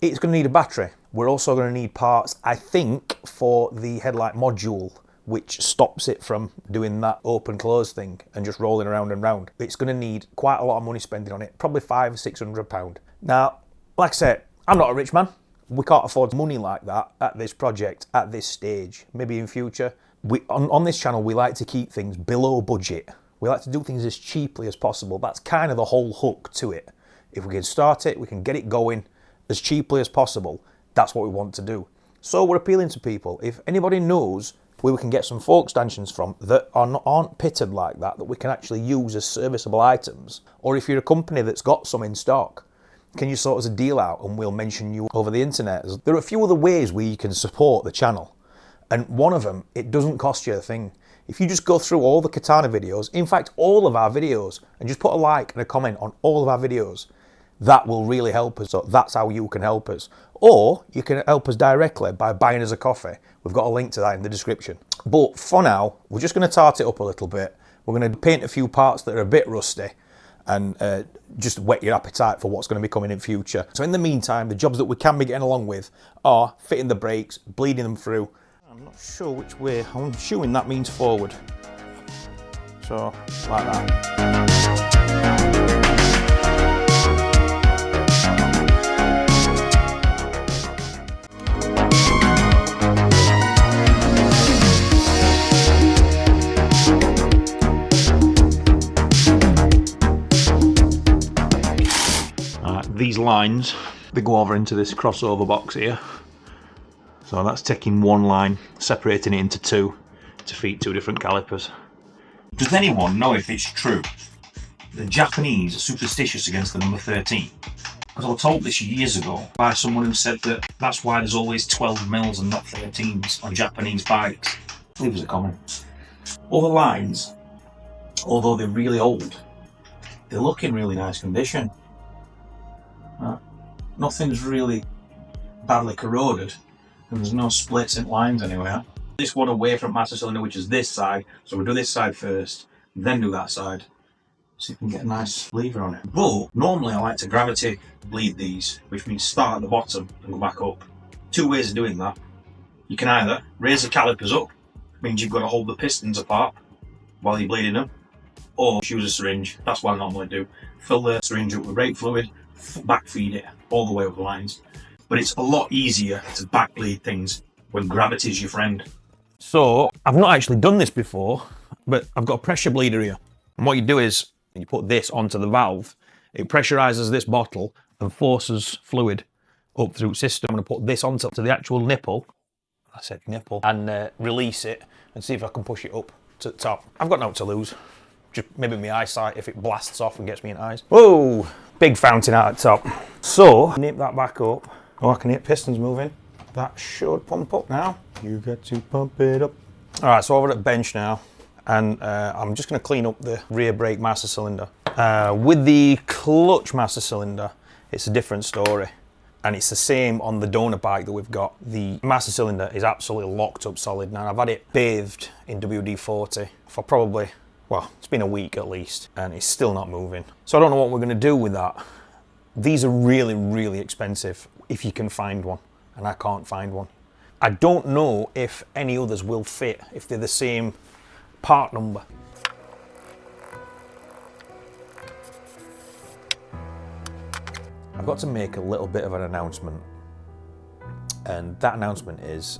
It's going to need a battery. We're also going to need parts, I think, for the headlight module, which stops it from doing that open-close thing and just rolling around and round. It's going to need quite a lot of money spending on it, probably £500 or £600. Now, like I said, I'm not a rich man. We can't afford money like that at this project, at this stage. Maybe in future. On this channel, we like to keep things below budget. We like to do things as cheaply as possible. That's kind of the whole hook to it. If we can start it, we can get it going as cheaply as possible. That's what we want to do. So we're appealing to people. If anybody knows where we can get some fork stanchions from that aren't pitted like that we can actually use as serviceable items, or if you're a company that's got some in stock, can you sort us a deal out and we'll mention you over the internet? There are a few other ways where you can support the channel, and one of them, it doesn't cost you a thing. If you just go through all the Katana videos, in fact all of our videos, and just put a like and a comment on all of our videos, that will really help us. So that's how you can help us. Or you can help us directly by buying us a coffee. We've got a link to that in the description. But for now, we're just going to tart it up a little bit. We're going to paint a few parts that are a bit rusty and just whet your appetite for what's going to be coming in future. So in the meantime, the jobs that we can be getting along with are fitting the brakes, bleeding them through. I'm not sure which way. I'm assuming that means forward. So, like that. These lines, they go over into this crossover box here. So that's taking one line, separating it into two to feed two different calipers. Does anyone know if it's true the Japanese are superstitious against the number 13? Because I was told this years ago by someone who said that that's why there's always 12 mils and not 13s on Japanese bikes. Leave us a comment. All the lines, although they're really old, they look in really nice condition. Nothing's really badly corroded, and there's no splits in lines anywhere. This one away from master cylinder, which is this side, so we'll do this side first, then do that side, so you can get a nice lever on it. But normally I like to gravity bleed these, which means start at the bottom and go back up. Two ways of doing that. You can either raise the calipers up, means you've got to hold the pistons apart while you're bleeding them, or use a syringe. That's what I normally do. Fill the syringe up with brake fluid, back feed it all the way up the lines. But it's a lot easier to back bleed things when gravity's your friend. So I've not actually done this before, but I've got a pressure bleeder here. And what you do is you put this onto the valve, it pressurizes this bottle and forces fluid up through the system. I'm going to put this onto the actual nipple, I said nipple, and release it and see if I can push it up to the top. I've got nothing to lose. Just maybe my eyesight if it blasts off and gets me in eyes. Whoa! Big fountain out at the top. So, nip that back up. Oh, I can hear pistons moving. That should pump up now. You got to pump it up. All right, so over at the bench now, and I'm just going to clean up the rear brake master cylinder. With the clutch master cylinder, it's a different story. And it's the same on the donor bike that we've got. The master cylinder is absolutely locked up solid now. I've had it bathed in WD-40 for probably, well, it's been a week at least, and it's still not moving. So I don't know what we're going to do with that. These are really, really expensive if you can find one, and I can't find one. I don't know if any others will fit, if they're the same part number. I've got to make a little bit of an announcement, and that announcement is,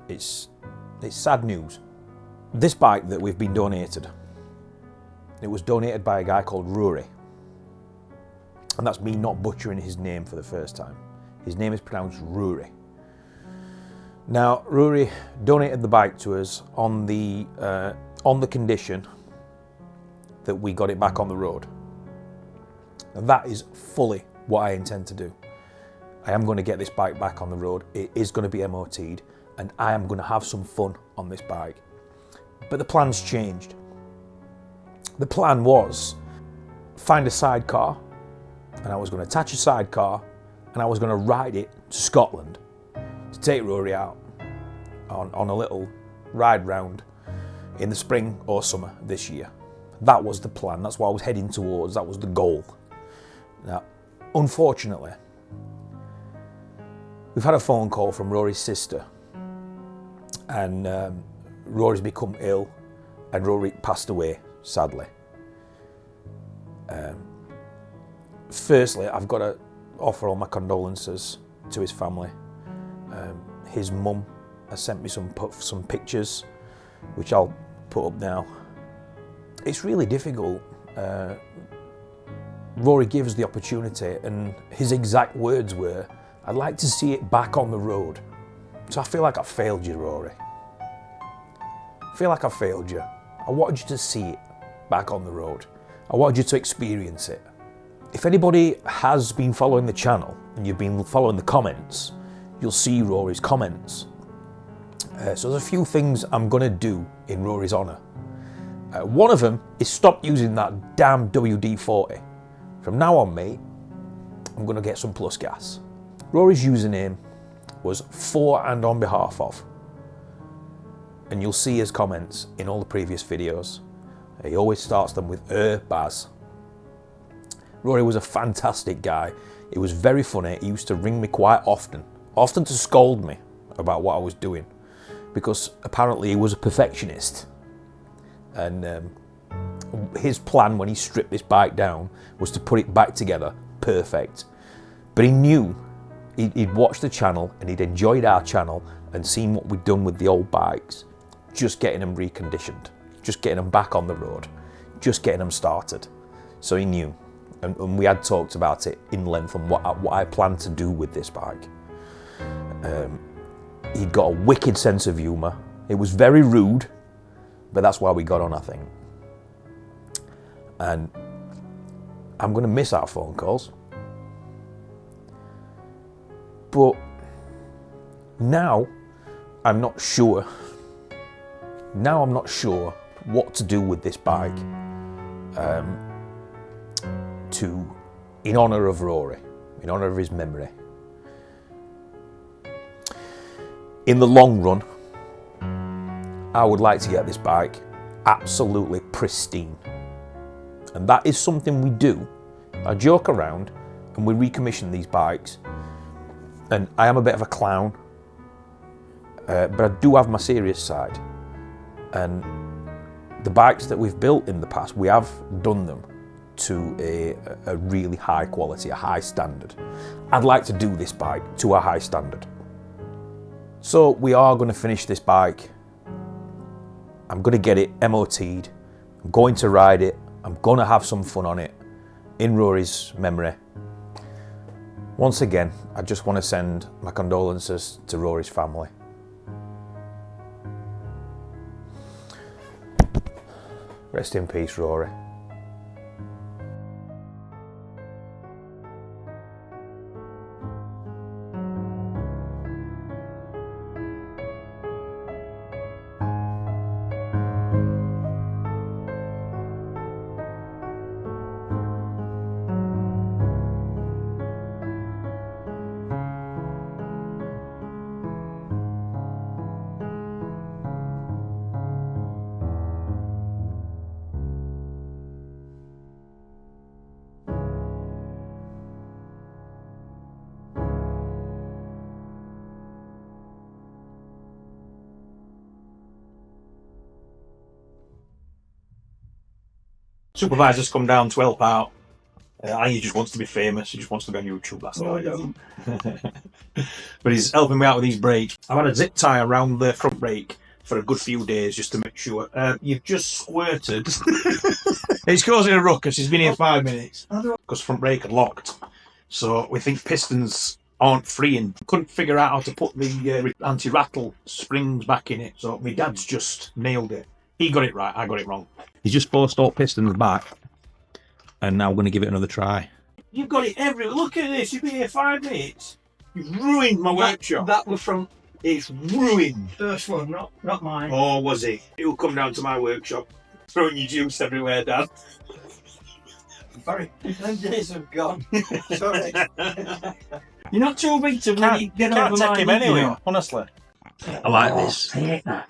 it's sad news. This bike that we've been donated, it was donated by a guy called Rory. And that's me not butchering his name for the first time. His name is pronounced Rory. Now, Rory donated the bike to us on the condition that we got it back on the road. Now, that is fully what I intend to do. I am going to get this bike back on the road. It is going to be MOT'd, and I am going to have some fun on this bike. But the plan's changed. The plan was find a sidecar, and I was going to attach a sidecar, and I was going to ride it to Scotland to take Rory out on a little ride round in the spring or summer this year. That was the plan. That's what I was heading towards. That was the goal. Now, unfortunately, we've had a phone call from Rory's sister, and Rory's become ill, and Rory passed away, sadly. Firstly, I've got to offer all my condolences to his family. His mum has sent me some pictures, which I'll put up now. It's really difficult. Rory gave us the opportunity, and his exact words were, "I'd like to see it back on the road." So I feel like I failed you, Rory. I feel like I failed you. I wanted you to see it back on the road. I wanted you to experience it. If anybody has been following the channel and you've been following the comments, you'll see Rory's comments. So there's a few things I'm going to do in Rory's honour. One of them is stop using that damn WD-40. From now on, mate, I'm going to get some plus gas. Rory's username was for and on behalf of. And you'll see his comments in all the previous videos. He always starts them with Baz. Rory was a fantastic guy. He was very funny. He used to ring me quite often to scold me about what I was doing, because apparently he was a perfectionist. And his plan when he stripped this bike down was to put it back together perfect. But he knew he'd watched the channel and he'd enjoyed our channel and seen what we'd done with the old bikes, just getting them reconditioned, just getting them back on the road, just getting them started. So he knew, and we had talked about it in length on what I planned to do with this bike. He'd got a wicked sense of humour. It was very rude, but that's why we got on, I think. And I'm going to miss our phone calls. But now I'm not sure. Now I'm not sure what to do with this bike in honour of Rory, in honour of his memory. In the long run, I would like to get this bike absolutely pristine. And that is something we do. I joke around and we recommission these bikes. And I am a bit of a clown, but I do have my serious side. And the bikes that we've built in the past, we have done them to a really high quality, a high standard. I'd like to do this bike to a high standard. So we are going to finish this bike. I'm going to get it MOT'd. I'm going to ride it. I'm going to have some fun on it in Rory's memory. Once again, I just want to send my condolences to Rory's family. Rest in peace, Rory. Supervisor's come down to help out. I think he just wants to be famous. He just wants to be on YouTube. That's all he does. But he's helping me out with these brakes. I've had a zip tie around the front brake for a good few days just to make sure. You've just squirted. It's causing a ruckus. He's been here 5 minutes because front brake had locked. So we think pistons aren't freeing. Couldn't figure out how to put the anti-rattle springs back in it. So my dad's just nailed it. He got it right. I got it wrong. He's just forced all pistons back, and now we're going to give it another try. You've got it everywhere. Look at this. You've been here 5 minutes. You've ruined my workshop. That was from It's ruined. first one, not mine. Oh, was it? He'll come down to my workshop, throwing your juice everywhere, Dad. Sorry, them days have gone. Sorry. You're not too big to really get over Can't take him anyway, you know. honestly. I like this. I hate that.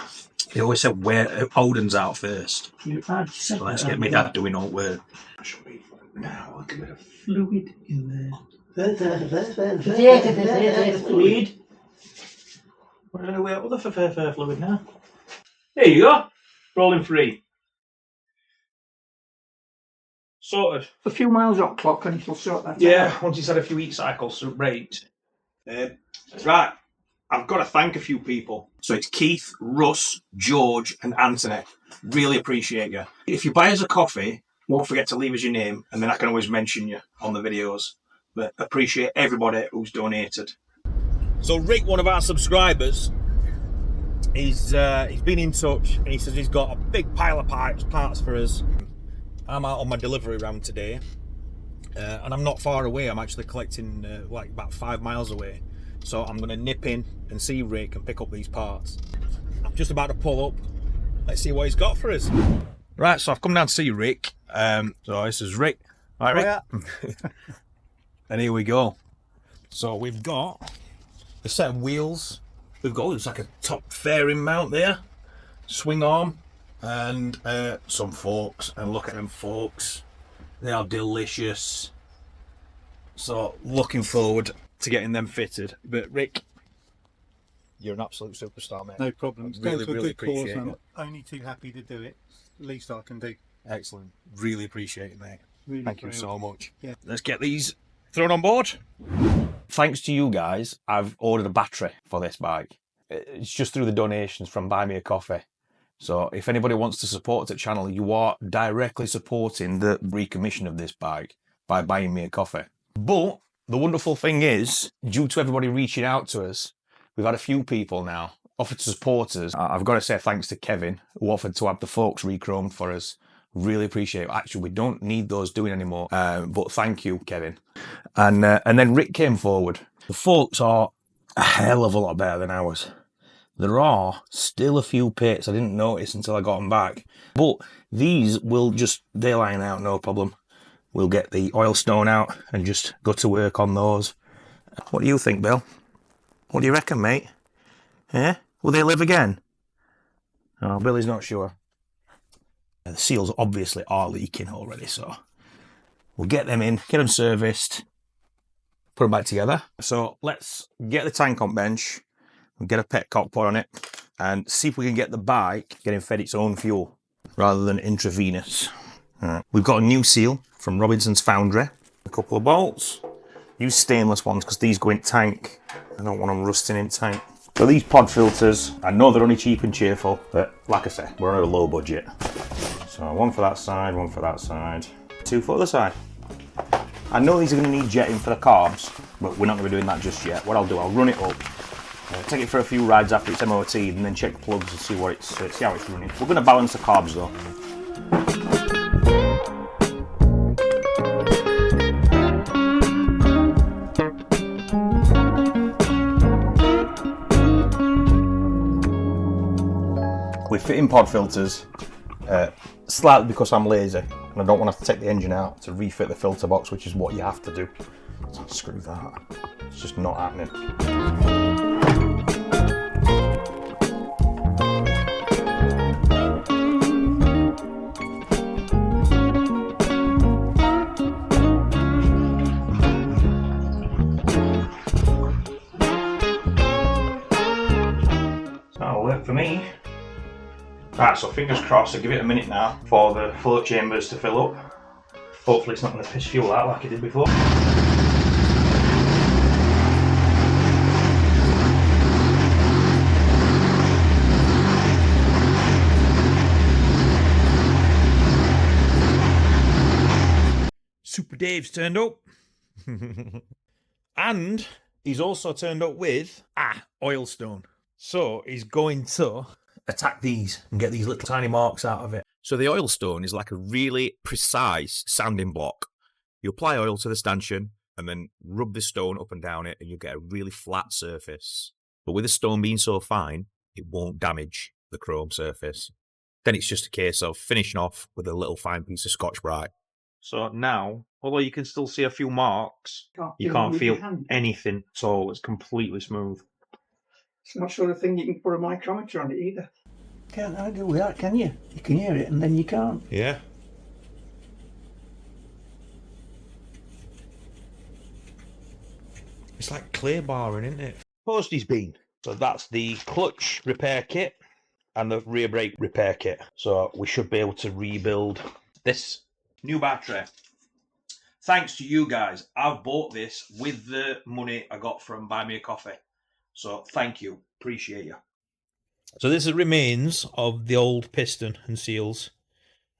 They always said wear Holden's out first. You had said So let's that, get my dad doing all work. Now, a bit of fluid in there. Fluid. We're going to wait other for fair fluid now. There you go. Rolling free. Sorted. A few miles up clock and it'll sort that out. Yeah, once he's had a few heat cycles, so right. Right. I've got to thank a few people. So it's Keith, Russ, George, and Anthony. Really appreciate you. If you buy us a coffee, don't forget to leave us your name, and then I can always mention you on the videos. But appreciate everybody who's donated. So Rick, one of our subscribers, he's been in touch, and he says he's got a big pile of parts for us. I'm out on my delivery round today, and I'm not far away. I'm actually collecting like about 5 miles away. So I'm going to nip in and see Rick and pick up these parts. I'm just about to pull up. Let's see what he's got for us. Right, so I've come down to see Rick. So this is Rick. Right, Rick? Oh, yeah. And here we go. So we've got a set of wheels. We've got, it's like a top fairing mount there. Swing arm. And some forks. And look at them forks. They are delicious. So looking forward to getting them fitted. But Rick, you're an absolute superstar, mate. No problem. Really, Go for a really good cause. appreciate I'm it. only too happy to do it. The least I can do. Excellent. Really appreciate it, mate. Really Thank you proud. so much. Yeah. Let's get these thrown on board. Thanks to you guys, I've ordered a battery for this bike. It's just through the donations from Buy Me a Coffee. So if anybody wants to support the channel, you are directly supporting the recommission of this bike by buying me a coffee. But the wonderful thing is, due to everybody reaching out to us, we've had a few people now offer to support us. I've got to say thanks to Kevin, who offered to have the forks re-chromed for us. Really appreciate it. Actually, we don't need those doing anymore, but thank you, Kevin. And then Rick came forward. The forks are a hell of a lot better than ours. There are still a few pits I didn't notice until I got them back, but these will just, they'll iron out, no problem. We'll get the oil stone out and just go to work on those. What do you think, Bill? What do you reckon, mate? Eh? Will they live again? Oh, Billy's not sure. The seals obviously are leaking already, so we'll get them in, get them serviced, put them back together. So let's get the tank on bench, we'll get a petcock put on it, and see if we can get the bike getting fed its own fuel rather than intravenous. Right. We've got a new seal from Robinson's Foundry, a couple of bolts. Use stainless ones because these go in tank. I don't want them rusting in tank. So these pod filters, I know they're only cheap and cheerful, but like I said, we're on a low budget. So one for that side, one for that side, two for the other side. I know these are going to need jetting for the carbs, but we're not going to be doing that just yet. What I'll do, I'll run it up, take it for a few rides after it's MOT, and then check the plugs and see how it's running. We're going to balance the carbs though. We're fitting pod filters, slightly because I'm lazy and I don't want to have to take the engine out to refit the filter box, which is what you have to do. So screw that, it's just not happening. That'll work for me. Right, so fingers crossed, I'll give it a minute now for the float chambers to fill up. Hopefully it's not going to piss fuel out like it did before. Super Dave's turned up. And he's also turned up with oil stone. So he's going to attack these and get these little tiny marks out of it. So the oil stone is like a really precise sanding block. You apply oil to the stanchion and then rub the stone up and down it and you get a really flat surface. But with the stone being so fine, it won't damage the chrome surface. Then it's just a case of finishing off with a little fine piece of Scotch-Brite. So now, although you can still see a few marks, you can't feel anything at all. It's completely smooth. It's not sort of thing you can put a micrometer on it either. Can't argue with that, can you? You can hear it and then you can't. Yeah. It's like clear barring, isn't it? Postage bean. So that's the clutch repair kit and the rear brake repair kit. So we should be able to rebuild this new battery. Thanks to you guys, I've bought this with the money I got from Buy Me a Coffee. So thank you, appreciate you. So this is the remains of the old piston and seals.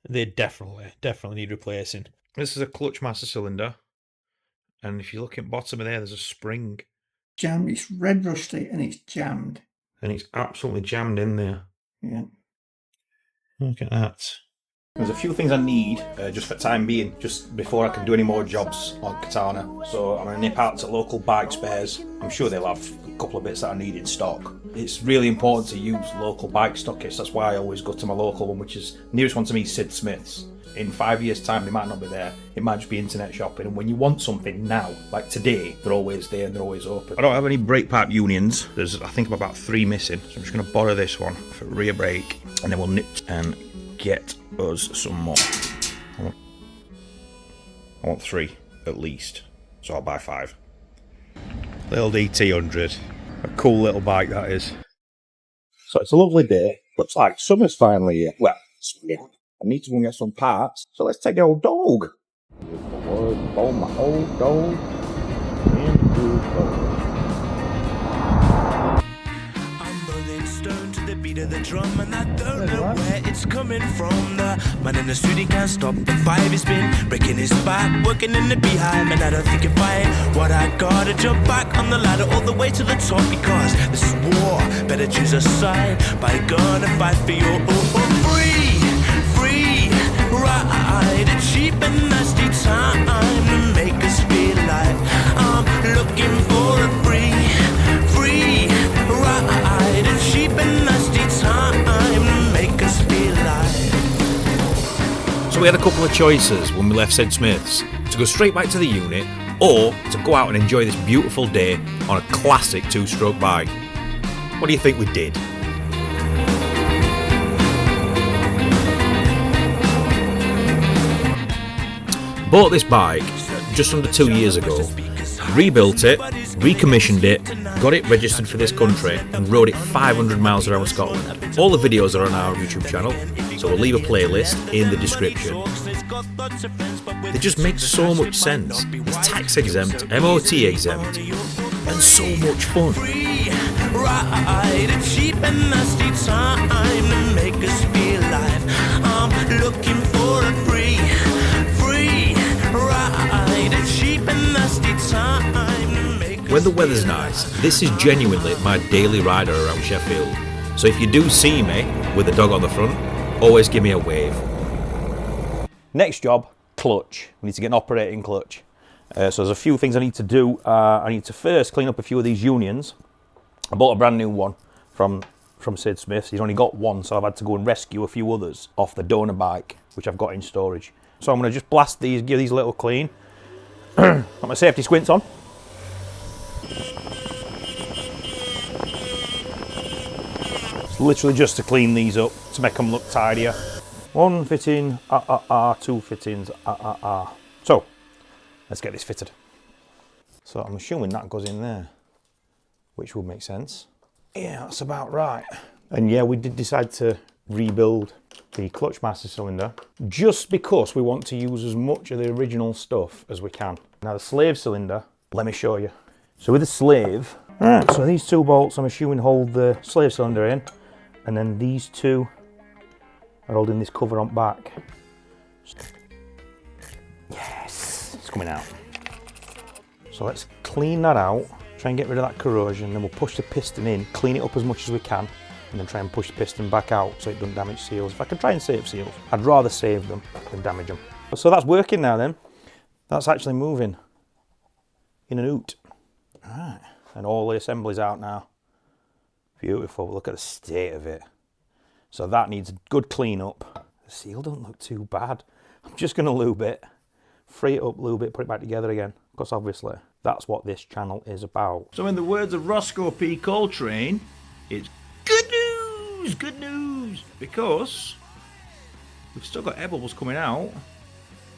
They definitely need replacing. This is a clutch master cylinder, and if you look at the bottom of there, there's a spring. Jammed. It's red rusty and it's jammed. And it's absolutely jammed in there. Yeah. Look at that. There's a few things I need just for time being, just before I can do any more jobs on Katana. So I'm going to nip out to local bike spares. I'm sure they'll have a couple of bits that I need in stock. It's really important to use local bike stockists. That's why I always go to my local one, which is nearest one to me, Sid Smith's. In 5 years' time, they might not be there. It might just be internet shopping. And when you want something now, like today, they're always there and they're always open. I don't have any brake pipe unions. There's, I think, about 3 missing. So I'm just going to borrow this one for rear brake, and then we'll nip and get us some more. I want 3 at least, so I'll buy 5. Little DT100, a cool little bike that is. So it's a lovely day. Looks like summer's finally here. Well, I need to go and get some parts. So let's take the old dog. Oh, my old dog. I'm rolling stone to the beat of the drum, and I don't know where it's coming from. The man in the studio can't stop the vibe. He's been breaking his back, working in the beehive, and I don't think if I what I gotta jump back on the ladder all the way to the top, because this is war. Better choose a side, but I'm gonna fight for your free ride, a cheap and nasty time to make us feel alive. I'm looking for a free ride, a cheap and nasty time to make us feel alive. So we had a couple of choices when we left Sid Smith's, to go straight back to the unit, or to go out and enjoy this beautiful day on a classic 2-stroke bike. What do you think we did? Bought this bike just under 2 years ago, rebuilt it, recommissioned it, got it registered for this country, and rode it 500 miles around Scotland. All the videos are on our YouTube channel, so we'll leave a playlist in the description. They just make so much sense. It's tax exempt, MOT exempt, and so much fun. Ride, a cheap and nasty time to make us feel alive. I'm looking for a free ride, a cheap and nasty time to make us. When the weather's nice, this is genuinely my daily rider around Sheffield. So if you do see me with a dog on the front, always give me a wave. Next job, clutch. We need to get an operating clutch. So there's a few things I need to do. I need to first clean up a few of these unions. I bought a brand new one from Sid Smith's. He's only got one, so I've had to go and rescue a few others off the donor bike, which I've got in storage. So I'm going to just blast these, give these a little clean. Got my safety squints on. It's literally just to clean these up, to make them look tidier. 1 fitting, 2 fittings, So, let's get this fitted. So I'm assuming that goes in there, which would make sense. Yeah, that's about right. And yeah, we did decide to rebuild the clutch master cylinder just because we want to use as much of the original stuff as we can. Now the slave cylinder, let me show you. So with the slave, right, so these 2 bolts I'm assuming hold the slave cylinder in, and then these 2 are holding this cover on back. Yes, it's coming out. So let's clean that out, try and get rid of that corrosion, then we'll push the piston in, clean it up as much as we can, and then try and push the piston back out so it doesn't damage seals. If I can try and save seals, I'd rather save them than damage them. So that's working now then. That's actually moving in an oot. Alright, and all the assembly's out now. Beautiful, look at the state of it. So that needs a good clean up. The seal don't look too bad. I'm just going to lube it, free it up, lube it, put it back together again. Because obviously that's what this channel is about. So in the words of Roscoe P. Coltrane, it's good news, because we've still got air bubbles coming out,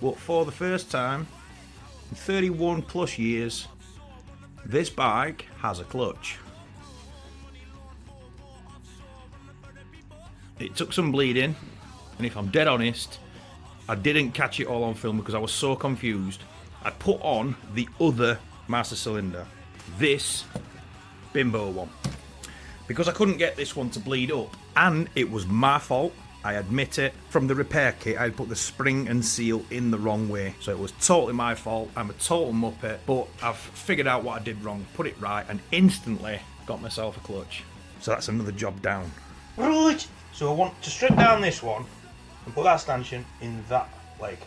but for the first time in 31 plus years, this bike has a clutch. It took some bleeding, and if I'm dead honest, I didn't catch it all on film because I was so confused. I put on the other master cylinder. This bimbo one. Because I couldn't get this one to bleed up, and it was my fault, I admit it. From the repair kit, I put the spring and seal in the wrong way. So it was totally my fault. I'm a total muppet, but I've figured out what I did wrong, put it right, and instantly got myself a clutch. So that's another job down. Right, so I want to strip down this one and put that stanchion in that leg.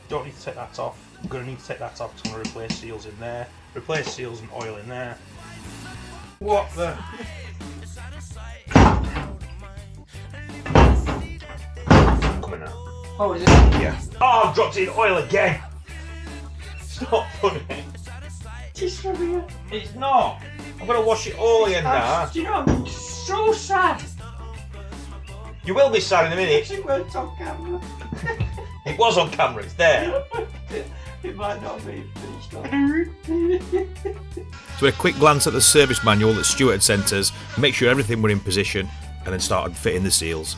Don't need to take that off. I'm going to need to take that off because I'm going to replace seals in there, replace seals and oil in there. What the? Coming out. Oh, is it? Yeah. Oh, I've dropped it in oil again. It's not funny. Just over here. It's not. I'm going to wash it all again now. Do you know, I'm so sad. You will be sad in a minute. It weren't on camera. It was on camera, it's there. It might not be finished on. So a quick glance at the service manual that Stuart had sent us, make sure everything were in position, and then started fitting the seals.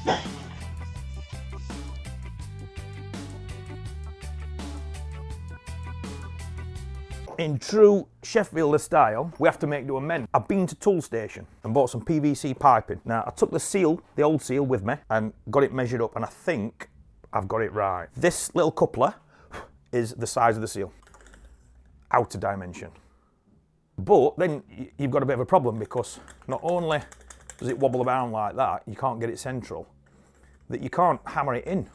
In true Sheffielder style, we have to make do amend. I've been to Tool Station and bought some PVC piping. Now, I took the seal, the old seal with me, and got it measured up, and I think I've got it right. This little coupler is the size of the seal. Out of dimension. But then you've got a bit of a problem because not only does it wobble around like that, you can't get it central, that you can't hammer it in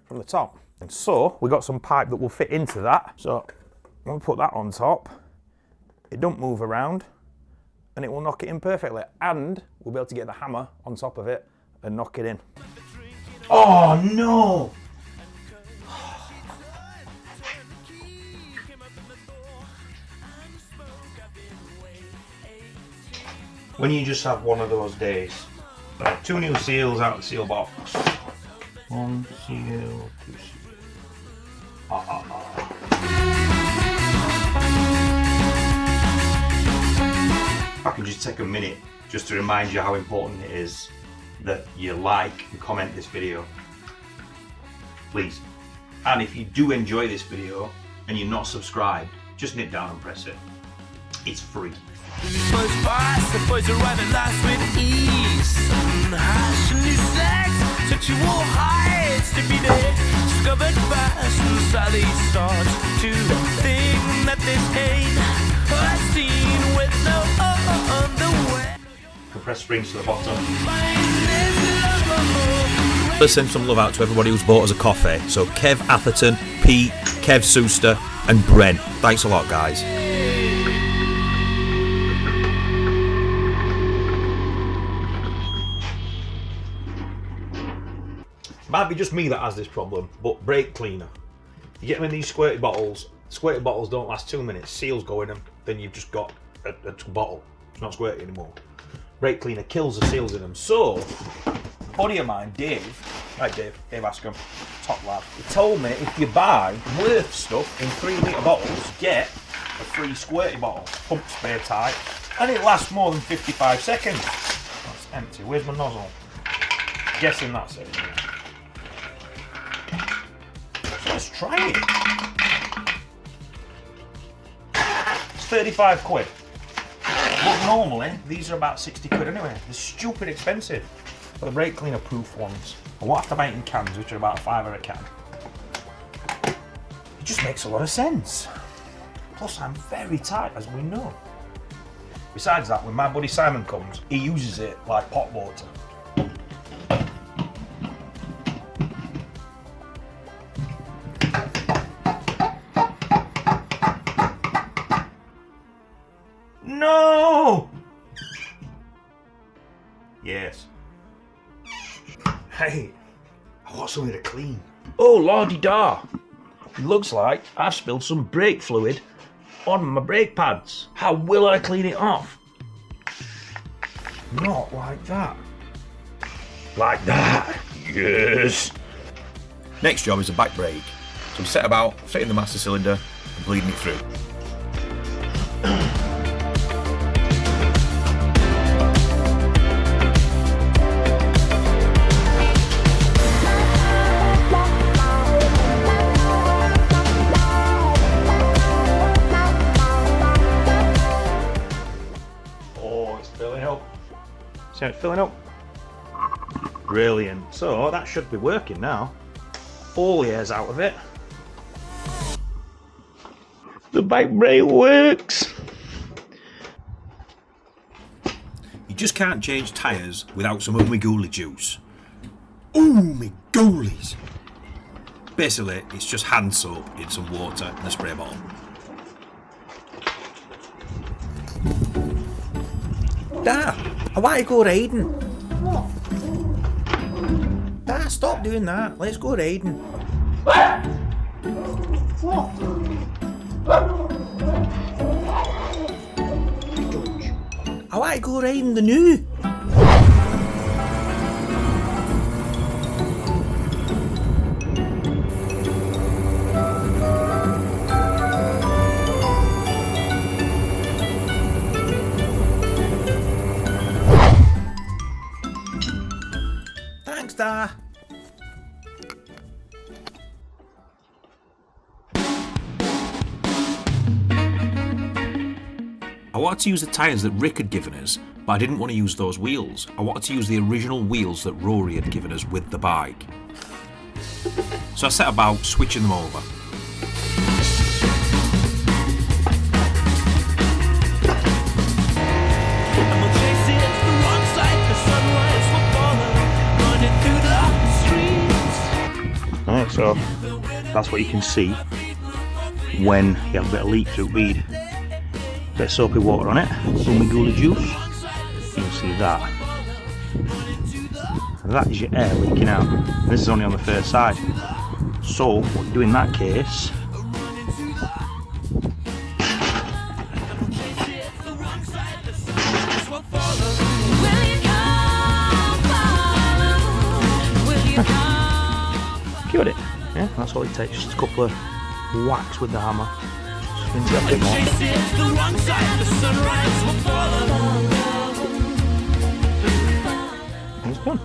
from the top. And so we got some pipe that will fit into that. So when we put that on top, it don't move around and it will knock it in perfectly. And we'll be able to get the hammer on top of it and knock it in. Oh no! When you just have one of those days. Two new seals out of the seal box. One seal, two seals. If I can just take a minute just to remind you how important it is that you like and comment this video. Please. And if you do enjoy this video and you're not subscribed, just nip down and press it. It's free. Boys pass, the boys arrive at last with ease. Some hash and new sex, sexual heights to be there. Discovered fast and Sally starts to think that this ain't a scene with no other way. Compressed springs to the bottom. Let's send some love out to everybody who's bought us a coffee. So Kev Atherton, Pete, Kev Sooster and Brent. Thanks a lot, guys. Might be just me that has this problem, but brake cleaner. You get them in these squirty bottles. Squirty bottles don't last 2 minutes. Seals go in them, then you've just got a bottle. It's not squirty anymore. Brake cleaner kills the seals in them. So, a buddy of mine, Dave, right Dave Askham, top lad, he told me if you buy Worth stuff in 3 litre bottles, get a free squirty bottle, pump spray type, and it lasts more than 55 seconds. That's empty. Where's my nozzle? Guessing that's it. Let's try it. It's 35 quid. But normally, these are about 60 quid anyway. They're stupid expensive. For the brake cleaner proof ones. I won't have to buy it in cans, which are about £5 a can. It just makes a lot of sense. Plus, I'm very tight, as we know. Besides that, when my buddy Simon comes, he uses it like pot water. No! Yes. Hey, I want something to clean. Oh, lordy-da. It looks like I've spilled some brake fluid on my brake pads. How will I clean it off? Not like that. Like that. Yes. Next job is a back brake. So we set about fitting the master cylinder and bleeding it through. See how it's filling up? Brilliant. So that should be working now. All the air's out of it. The bike brake works. You just can't change tyres without some umigooly juice. Ooh, goolies! Basically, it's just hand soap in some water and a spray bottle. Dad, I want to go riding. What? Dad, stop doing that. Let's go riding. What? I want to go riding the new. Thanks, Dad. I wanted to use the tyres that Rick had given us, but I didn't want to use those wheels. I wanted to use the original wheels that Rory had given us with the bike. So I set about switching them over. Alright, so that's what you can see when you have a bit of leak through bead. Bit of soapy water on it, umigooly juice. You can see that. And that is your air leaking out. This is only on the first side. So what you do in that case, cured it. Yeah, that's all it takes. Just a couple of whacks with the hammer. Spins it a bit more. And it's done.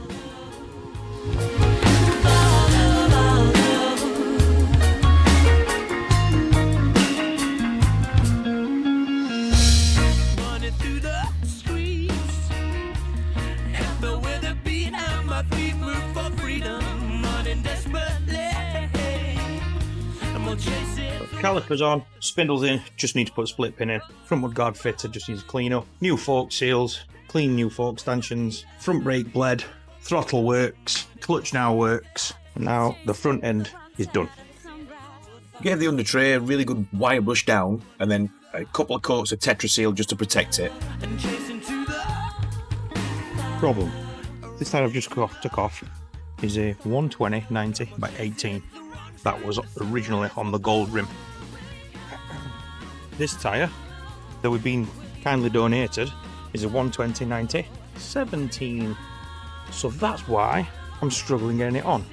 Calipers on, spindles in, just need to put a split pin in. Front mudguard fitted, just needs to clean up. New fork seals, clean new fork stanchions. Front brake bled, throttle works, clutch now works. Now the front end is done. Gave the under tray a really good wire brush down and then a couple of coats of Tetraseal just to protect it. Problem. This tire I've just took off is a 120/90 by 18. That was originally on the gold rim. This tyre that we've been kindly donated is a 120/90 17. So that's why I'm struggling getting it on.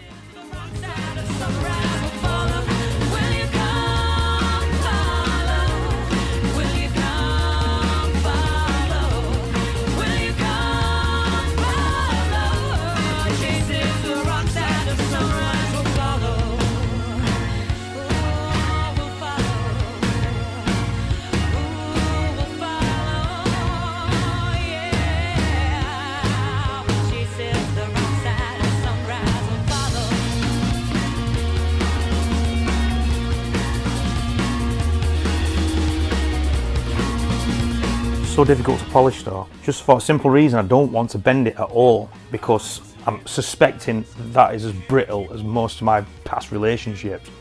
So difficult to polish though, just for a simple reason I don't want to bend it at all, because I'm suspecting that is as brittle as most of my past relationships.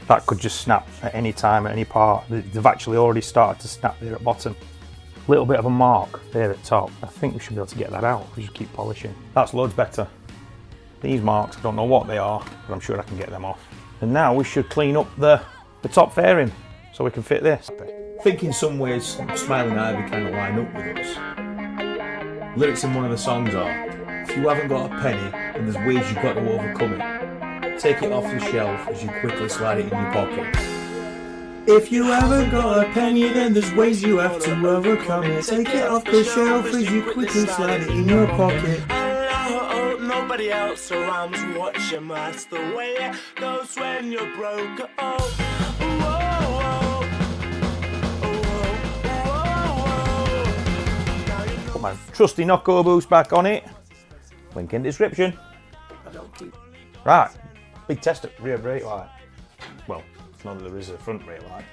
That could just snap at any time, at any part. They've actually already started to snap there at bottom. Little bit of a mark there at top. I think we should be able to get that out if we just keep polishing. That's loads better. These marks, I don't know what they are, but I'm sure I can get them off. And now we should clean up the top fairing so we can fit this. I think in some ways Smiling Ivy kind of line up with us. Lyrics in one of the songs are, if you haven't got a penny and there's ways you've got to overcome it, take it off the shelf as you quickly slide it in your pocket. If you haven't got a penny then there's ways you have to overcome it, take it off the shelf as you quickly slide it in your pocket. Nobody else around to watch you, that's the way it goes when you're broke. my trusty Noco Boost back on it. Link in description. Right, big test at rear brake light. Well, not that there is a front brake light.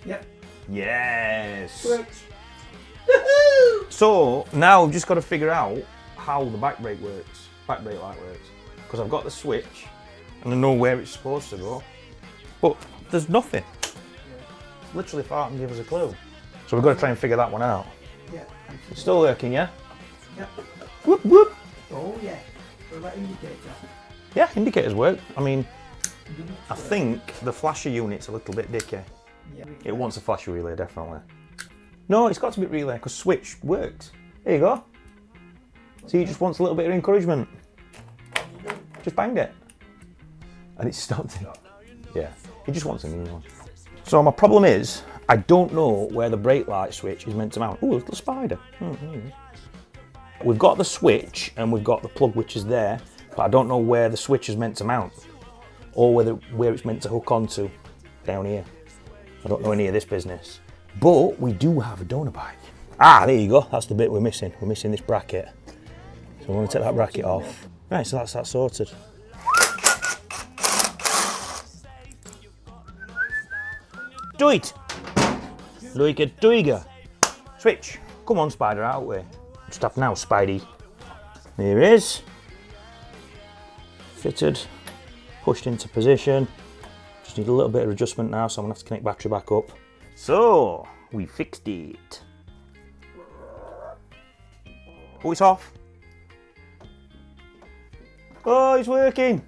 Yep. Yes. Works. So now we've just got to figure out how the back brake works, back brake light works. Because I've got the switch and I know where it's supposed to go, but there's nothing. Literally fart and give us a clue. So we've got to try and figure that one out. Yeah. It's still working, yeah? Yep. Whoop whoop. Oh yeah. What about indicator? Yeah, indicators work. I mean, I think the flasher unit's a little bit dicky. Yeah. It wants a flasher relay, definitely. No, it's got to be relay because switch works. There you go. See, it just wants a little bit of encouragement. Just banged it. And it's stopped it. Yeah, it just wants a new one. So my problem is, I don't know where the brake light switch is meant to mount. Ooh, a little spider. We've got the switch and we've got the plug which is there, but I don't know where the switch is meant to mount. Or where it's meant to hook onto down here. I don't know any of this business. But we do have a donor bike. Ah, there you go. That's the bit we're missing. We're missing this bracket. So we want to take that bracket off. Right, so that's that sorted. Do it! Like a tiger. Switch. Come on, Spider, out of the way. Stop now, Spidey. There it is. Fitted. Pushed into position. Just need a little bit of adjustment now, so I'm going to have to connect battery back up. So, we fixed it. Oh, it's off. Oh, it's working.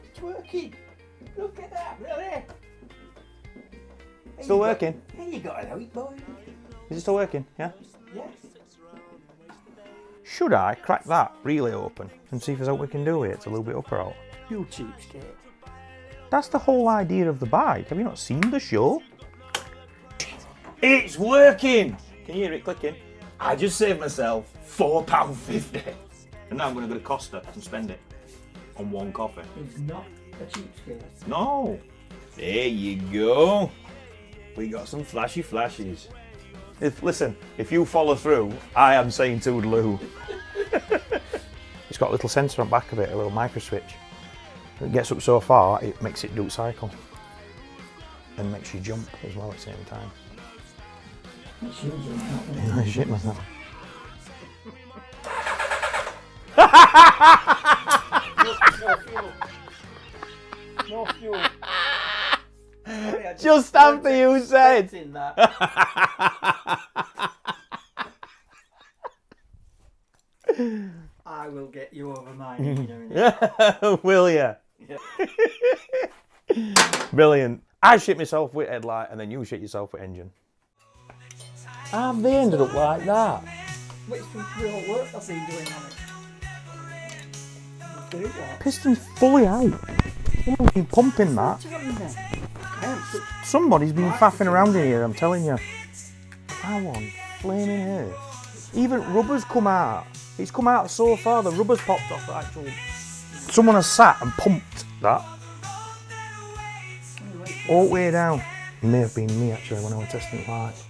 It's working. Look at that, really. Still working. Hey, you got it out, boy. Is it still working? Yeah? Yes. Should I crack that relay open and see if there's what we can do with it? It's a little bit up or out. You cheapskate. That's the whole idea of the bike. Have you not seen the show? It's working! Can you hear it clicking? I just saved myself £4.50. And now I'm going to go to Costa and spend it on one coffee. It's not a cheapskate. No. There you go. We got some flashy flashes. Listen, if you follow through, I am saying toodaloo. It's got a little sensor on the back of it, a little micro switch. When it gets up so far, it makes it do cycle. And makes you jump as well at the same time. I shit myself. No fuel. Just after you said. I will get you over mine engineering. Will ya? Yeah. Brilliant. I shit myself with headlight and then you shit yourself with engine. Have they ended up like that? But it's from the whole work I've been doing on it. Piston's fully out. Someone's been pumping that. Somebody's been faffing around in here, I'm telling you. How on flaming earth? Even rubber's come out. It's come out so far, the rubber's popped off the actual... Someone has sat and pumped that. All the way down. It may have been me actually when I was testing it live.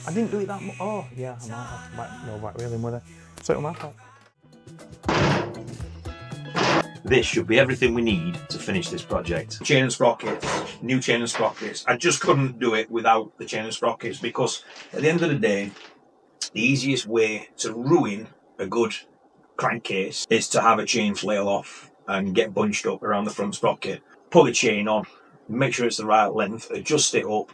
I didn't do it that much. Oh, yeah, I might have. No back wheeling with it. So it was my fault. This should be everything we need to finish this project. Chain and sprockets, new chain and sprockets. I just couldn't do it without the chain and sprockets because at the end of the day, the easiest way to ruin a good crankcase is to have a chain flail off and get bunched up around the front sprocket. Put the chain on, make sure it's the right length, adjust it up,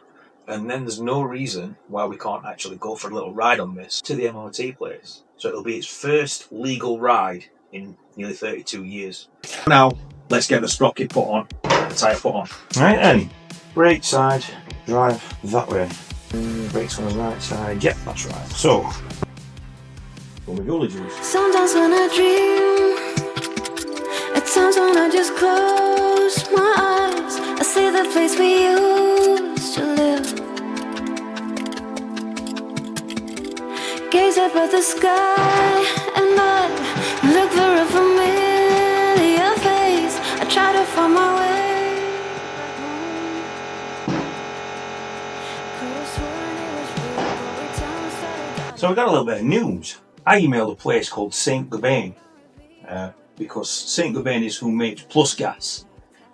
and then there's no reason why we can't actually go for a little ride on this to the MOT place. So it'll be its first legal ride in nearly 32 years. Now, let's get the sprocket put on, the tyre put on. Right then, brake side, drive that way. Brakes on the right side, yep, that's right. So, when we go, juice. Sometimes when I dream, at times when I just close my eyes, I see the place we used to live. Gaze up at the sky and I look for a familiar face. I try to find my way back home. So we've got a little bit of news. I emailed a place called Saint Gobain because Saint Gobain is who makes Plus Gas,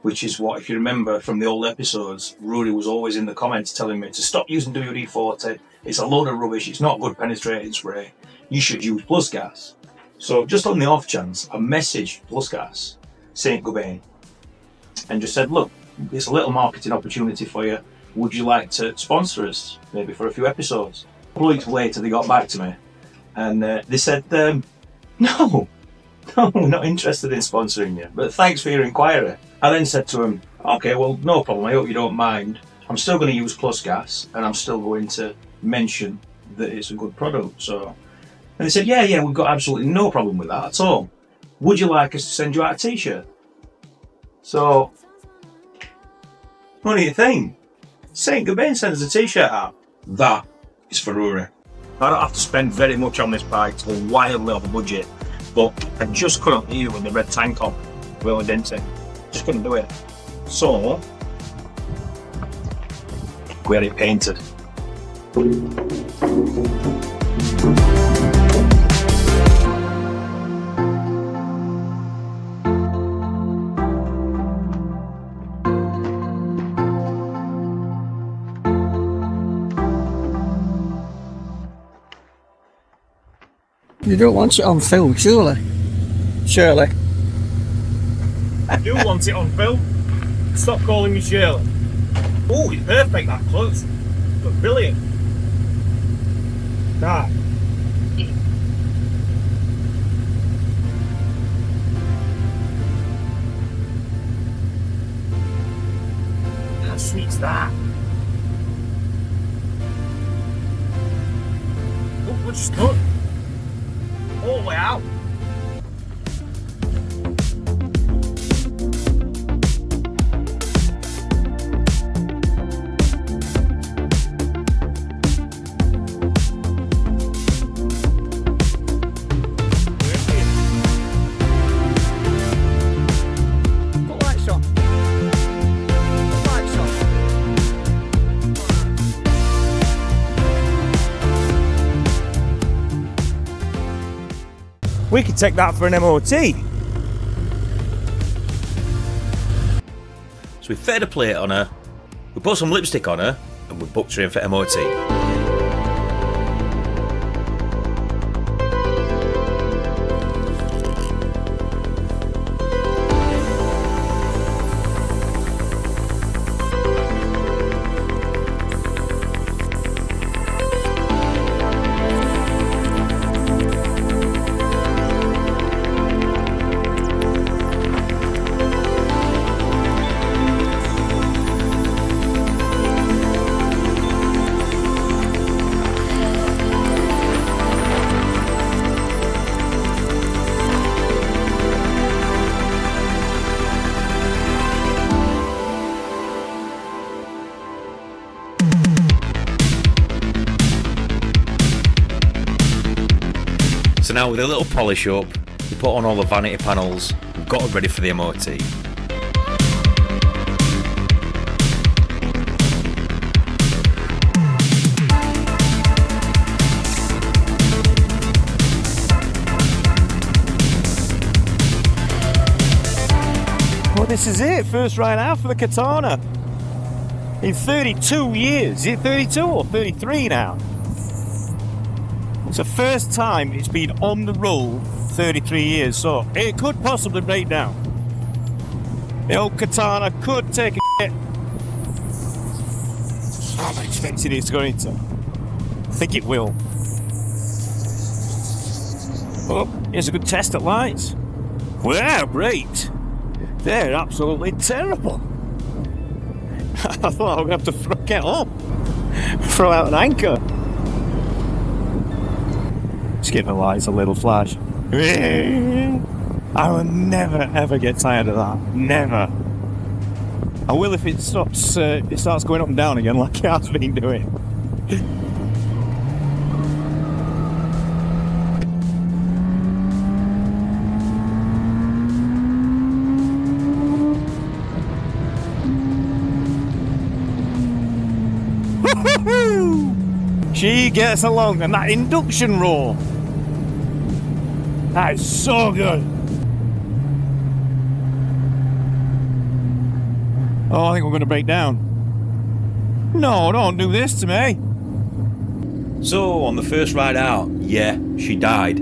which is what, if you remember from the old episodes, Rory was always in the comments telling me to stop using WD-40. It's a load of rubbish. It's not good penetrating spray. You should use Plus Gas. So just on the off chance, I messaged Plus Gas, Saint Gobain, and just said, look, it's a little marketing opportunity for you. Would you like to sponsor us, maybe for a few episodes? A couple of weeks later, they got back to me, and they said, no, not interested in sponsoring you, but thanks for your inquiry. I then said to them, okay, well, no problem, I hope you don't mind. I'm still going to use Plus Gas, and I'm still going to mention that it's a good product. So, and they said, yeah, we've got absolutely no problem with that at all. Would you like us to send you out a t-shirt? So, what do you think? Saint Gobain sends a t-shirt out. That is for Rory. I don't have to spend very much on this bike, it's wildly off a budget, but I just couldn't leave it with the red tank on, really, didn't I? Just couldn't do it. So, we had it painted. You don't want it on film, surely? Shirley. I do want it on film. Stop calling me Shirley. Oh, it's perfect, that close. But brilliant. Ah. How sweet's that? Look what she's done. All the way out. Put lights on. Put lights on. We could take that for an MOT. So we fitted a plate on her, we put some lipstick on her, and we booked her in for MOT. So now with a little polish up, we put on all the vanity panels, we've got it ready for the MOT. Well, this is it, first ride out for the Katana. In 32 years, is it 32 or 33 now? It's the first time it's been on the road 33 years, so it could possibly break down. The old Katana could take a hit. I'm expecting it's going to. I think it will. Oh, here's a good test at lights. Wow, great. They're absolutely terrible. I thought I would have to get up, throw out an anchor. Just give the lights a little flash. I will never ever get tired of that. Never. I will if it stops. It starts going up and down again, like it has been doing. She gets along, and that induction roll. That is so good. Oh, I think we're going to break down. No, don't do this to me. So, on the first ride out, yeah, she died.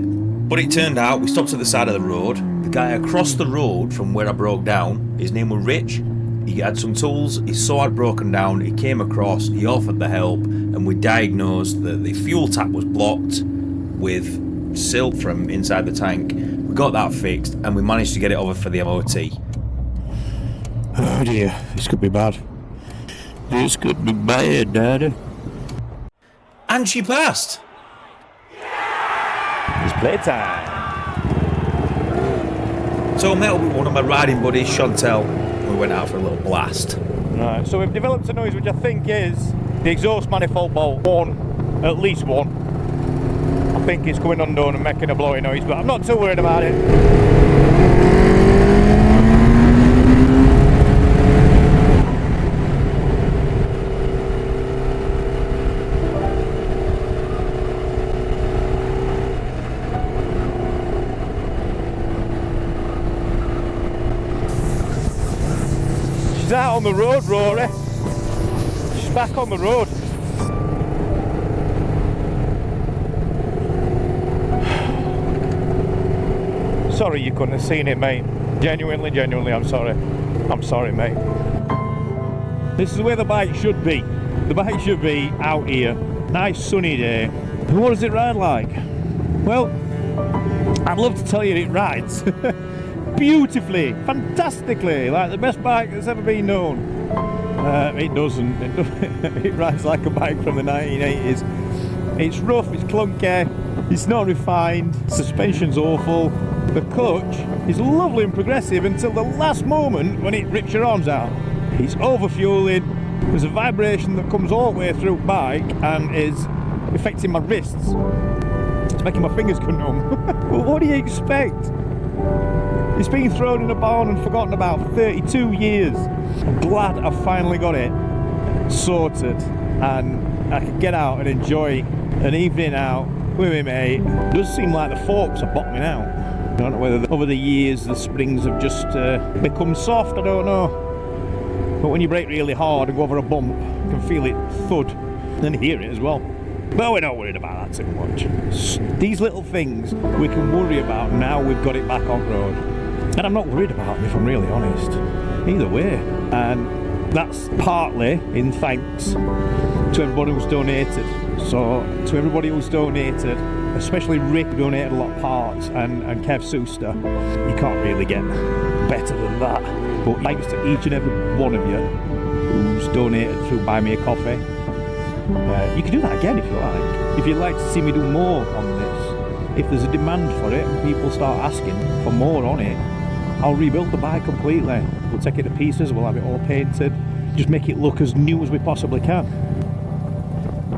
But it turned out we stopped at the side of the road. The guy across the road from where I broke down, his name was Rich. He had some tools, his saw had broken down, he came across, he offered the help, and we diagnosed that the fuel tap was blocked with silt from inside the tank. We got that fixed, and we managed to get it over for the MOT. Oh dear, this could be bad. This could be bad, Daddy. And she passed. It's playtime. So I met up with one of my riding buddies, Chantel, and we went out for a little blast. Right, so we've developed a noise which I think is the exhaust manifold bolt. One, at least one. I think it's coming undone and making a blowing noise, but I'm not too worried about it. She's out on the road, Rory. She's back on the road. Sorry you couldn't have seen it, mate. Genuinely, I'm sorry. I'm sorry, mate. This is where the bike should be. The bike should be out here. Nice sunny day. And what does it ride like? Well, I'd love to tell you it rides beautifully, fantastically, like the best bike that's ever been known. It doesn't. It rides like a bike from the 1980s. It's rough, it's clunky, it's not refined, suspension's awful. The clutch is lovely and progressive until the last moment when it rips your arms out. It's overfueling, there's a vibration that comes all the way through the bike and is affecting my wrists. It's making my fingers go numb. Well, what do you expect? It's been thrown in a barn and forgotten about for 32 years. I'm glad I finally got it sorted and I can get out and enjoy an evening out with my mate. It does seem like the forks are bottoming out. I don't know whether over the years the springs have just become soft, I don't know. But when you brake really hard and go over a bump, you can feel it thud and hear it as well. But we're not worried about that too much. These little things we can worry about now we've got it back on road. And I'm not worried about them if I'm really honest. Either way. And that's partly in thanks to everybody who's donated. So to everybody who's donated, especially Rick, who donated a lot of parts, and Kev Suster, you can't really get better than that. But thanks to each and every one of you who's donated through Buy Me a Coffee. You can do that again if you like. If you'd like to see me do more on this, if there's a demand for it and people start asking for more on it, I'll rebuild the bike completely. We'll take it to pieces, we'll have it all painted, just make it look as new as we possibly can.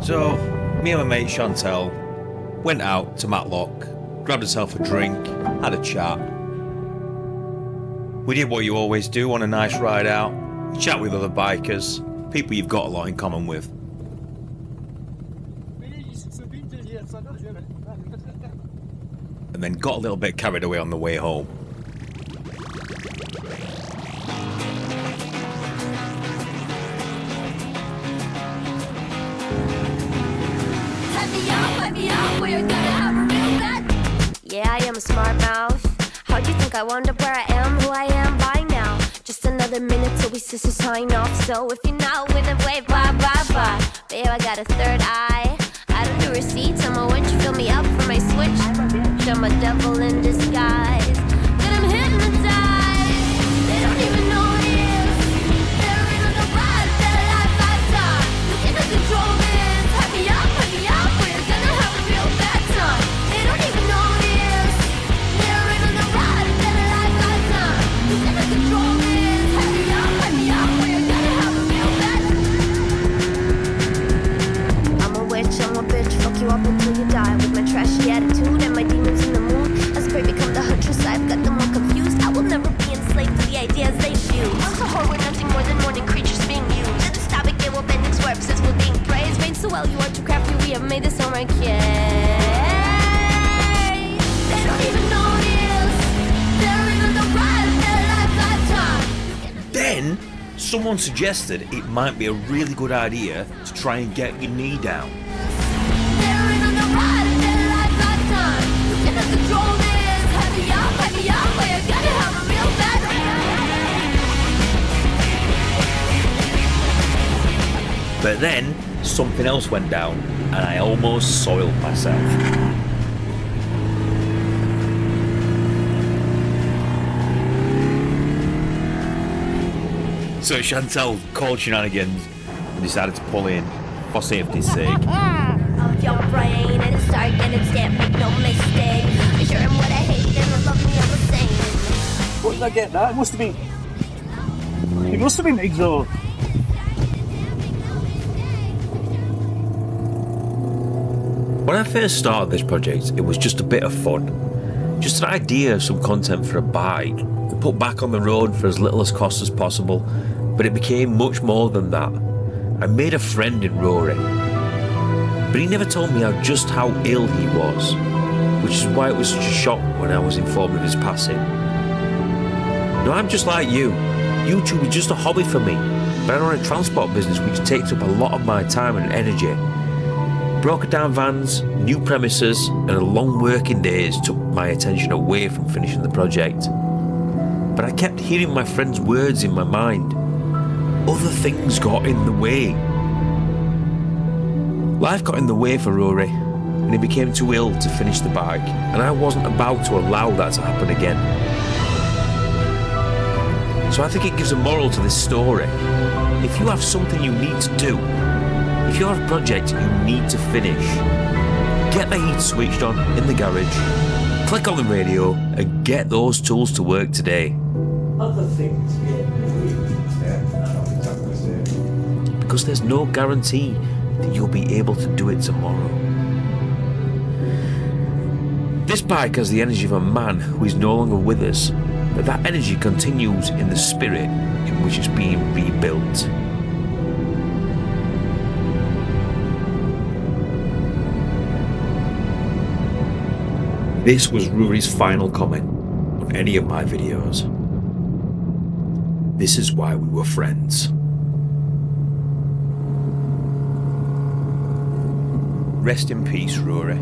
So, me and my mate Chantel went out to Matlock, grabbed herself a drink, had a chat. We did what you always do on a nice ride out, you chat with other bikers, people you've got a lot in common with. And then got a little bit carried away on the way home. Yeah, I am a smart mouth. How do you think I wound up where I am, who I am by now? Just another minute till we sisters sign off. So if you're not with it, wave bye bye bye. Babe, I got a third eye. I don't do receipts, I'm a winch, fill me up for my switch. I'm a devil in disguise. Then I'm hypnotized. They don't even know what it is. They're in on the ride, better life lifetime. You cannot control this. Hype me up, we're gonna have a real bad time. They don't even know what it is. They're in on the ride, better life lifetime. You cannot control this. Hype me up, we're gonna have a real bad time. I'm a witch, I'm a bitch, fuck you up until you die. With my trashy attitude and my demons in the mood, as prey become the huntress camera kid. They don't even notice. They're in the ride of their lifetime. Then someone suggested it might be a really good idea to try and get your knee down. They're in the ride of their lifetime. You cannot control this. Heavy up, but you're gonna have a real bad day. But then something else went down and I almost soiled myself. So Chantal called shenanigans and decided to pull in for safety's sake. Of your brain and it's dark and it's damp, make no mistake. If you're in what I hate, then I love me all the same. What did I get that? It must have been exhaust. When I first started this project, it was just a bit of fun. Just an idea of some content for a bike to put back on the road for as little as cost as possible, but it became much more than that. I made a friend in Rory, but he never told me just how ill he was, which is why it was such a shock when I was informed of his passing. Now I'm just like you. YouTube is just a hobby for me, but I run a transport business which takes up a lot of my time and energy. Broken down vans, new premises, and long working days took my attention away from finishing the project. But I kept hearing my friend's words in my mind. Other things got in the way. Life got in the way for Rory, and he became too ill to finish the bike, and I wasn't about to allow that to happen again. So I think it gives a moral to this story. If you have something you need to do, if you have a project you need to finish, get the heat switched on in the garage, click on the radio, and get those tools to work today. Other things get Because there's no guarantee that you'll be able to do it tomorrow. This bike has the energy of a man who is no longer with us, but that energy continues in the spirit in which it's being rebuilt. This was Rory's final comment on any of my videos. This is why we were friends. Rest in peace, Rory.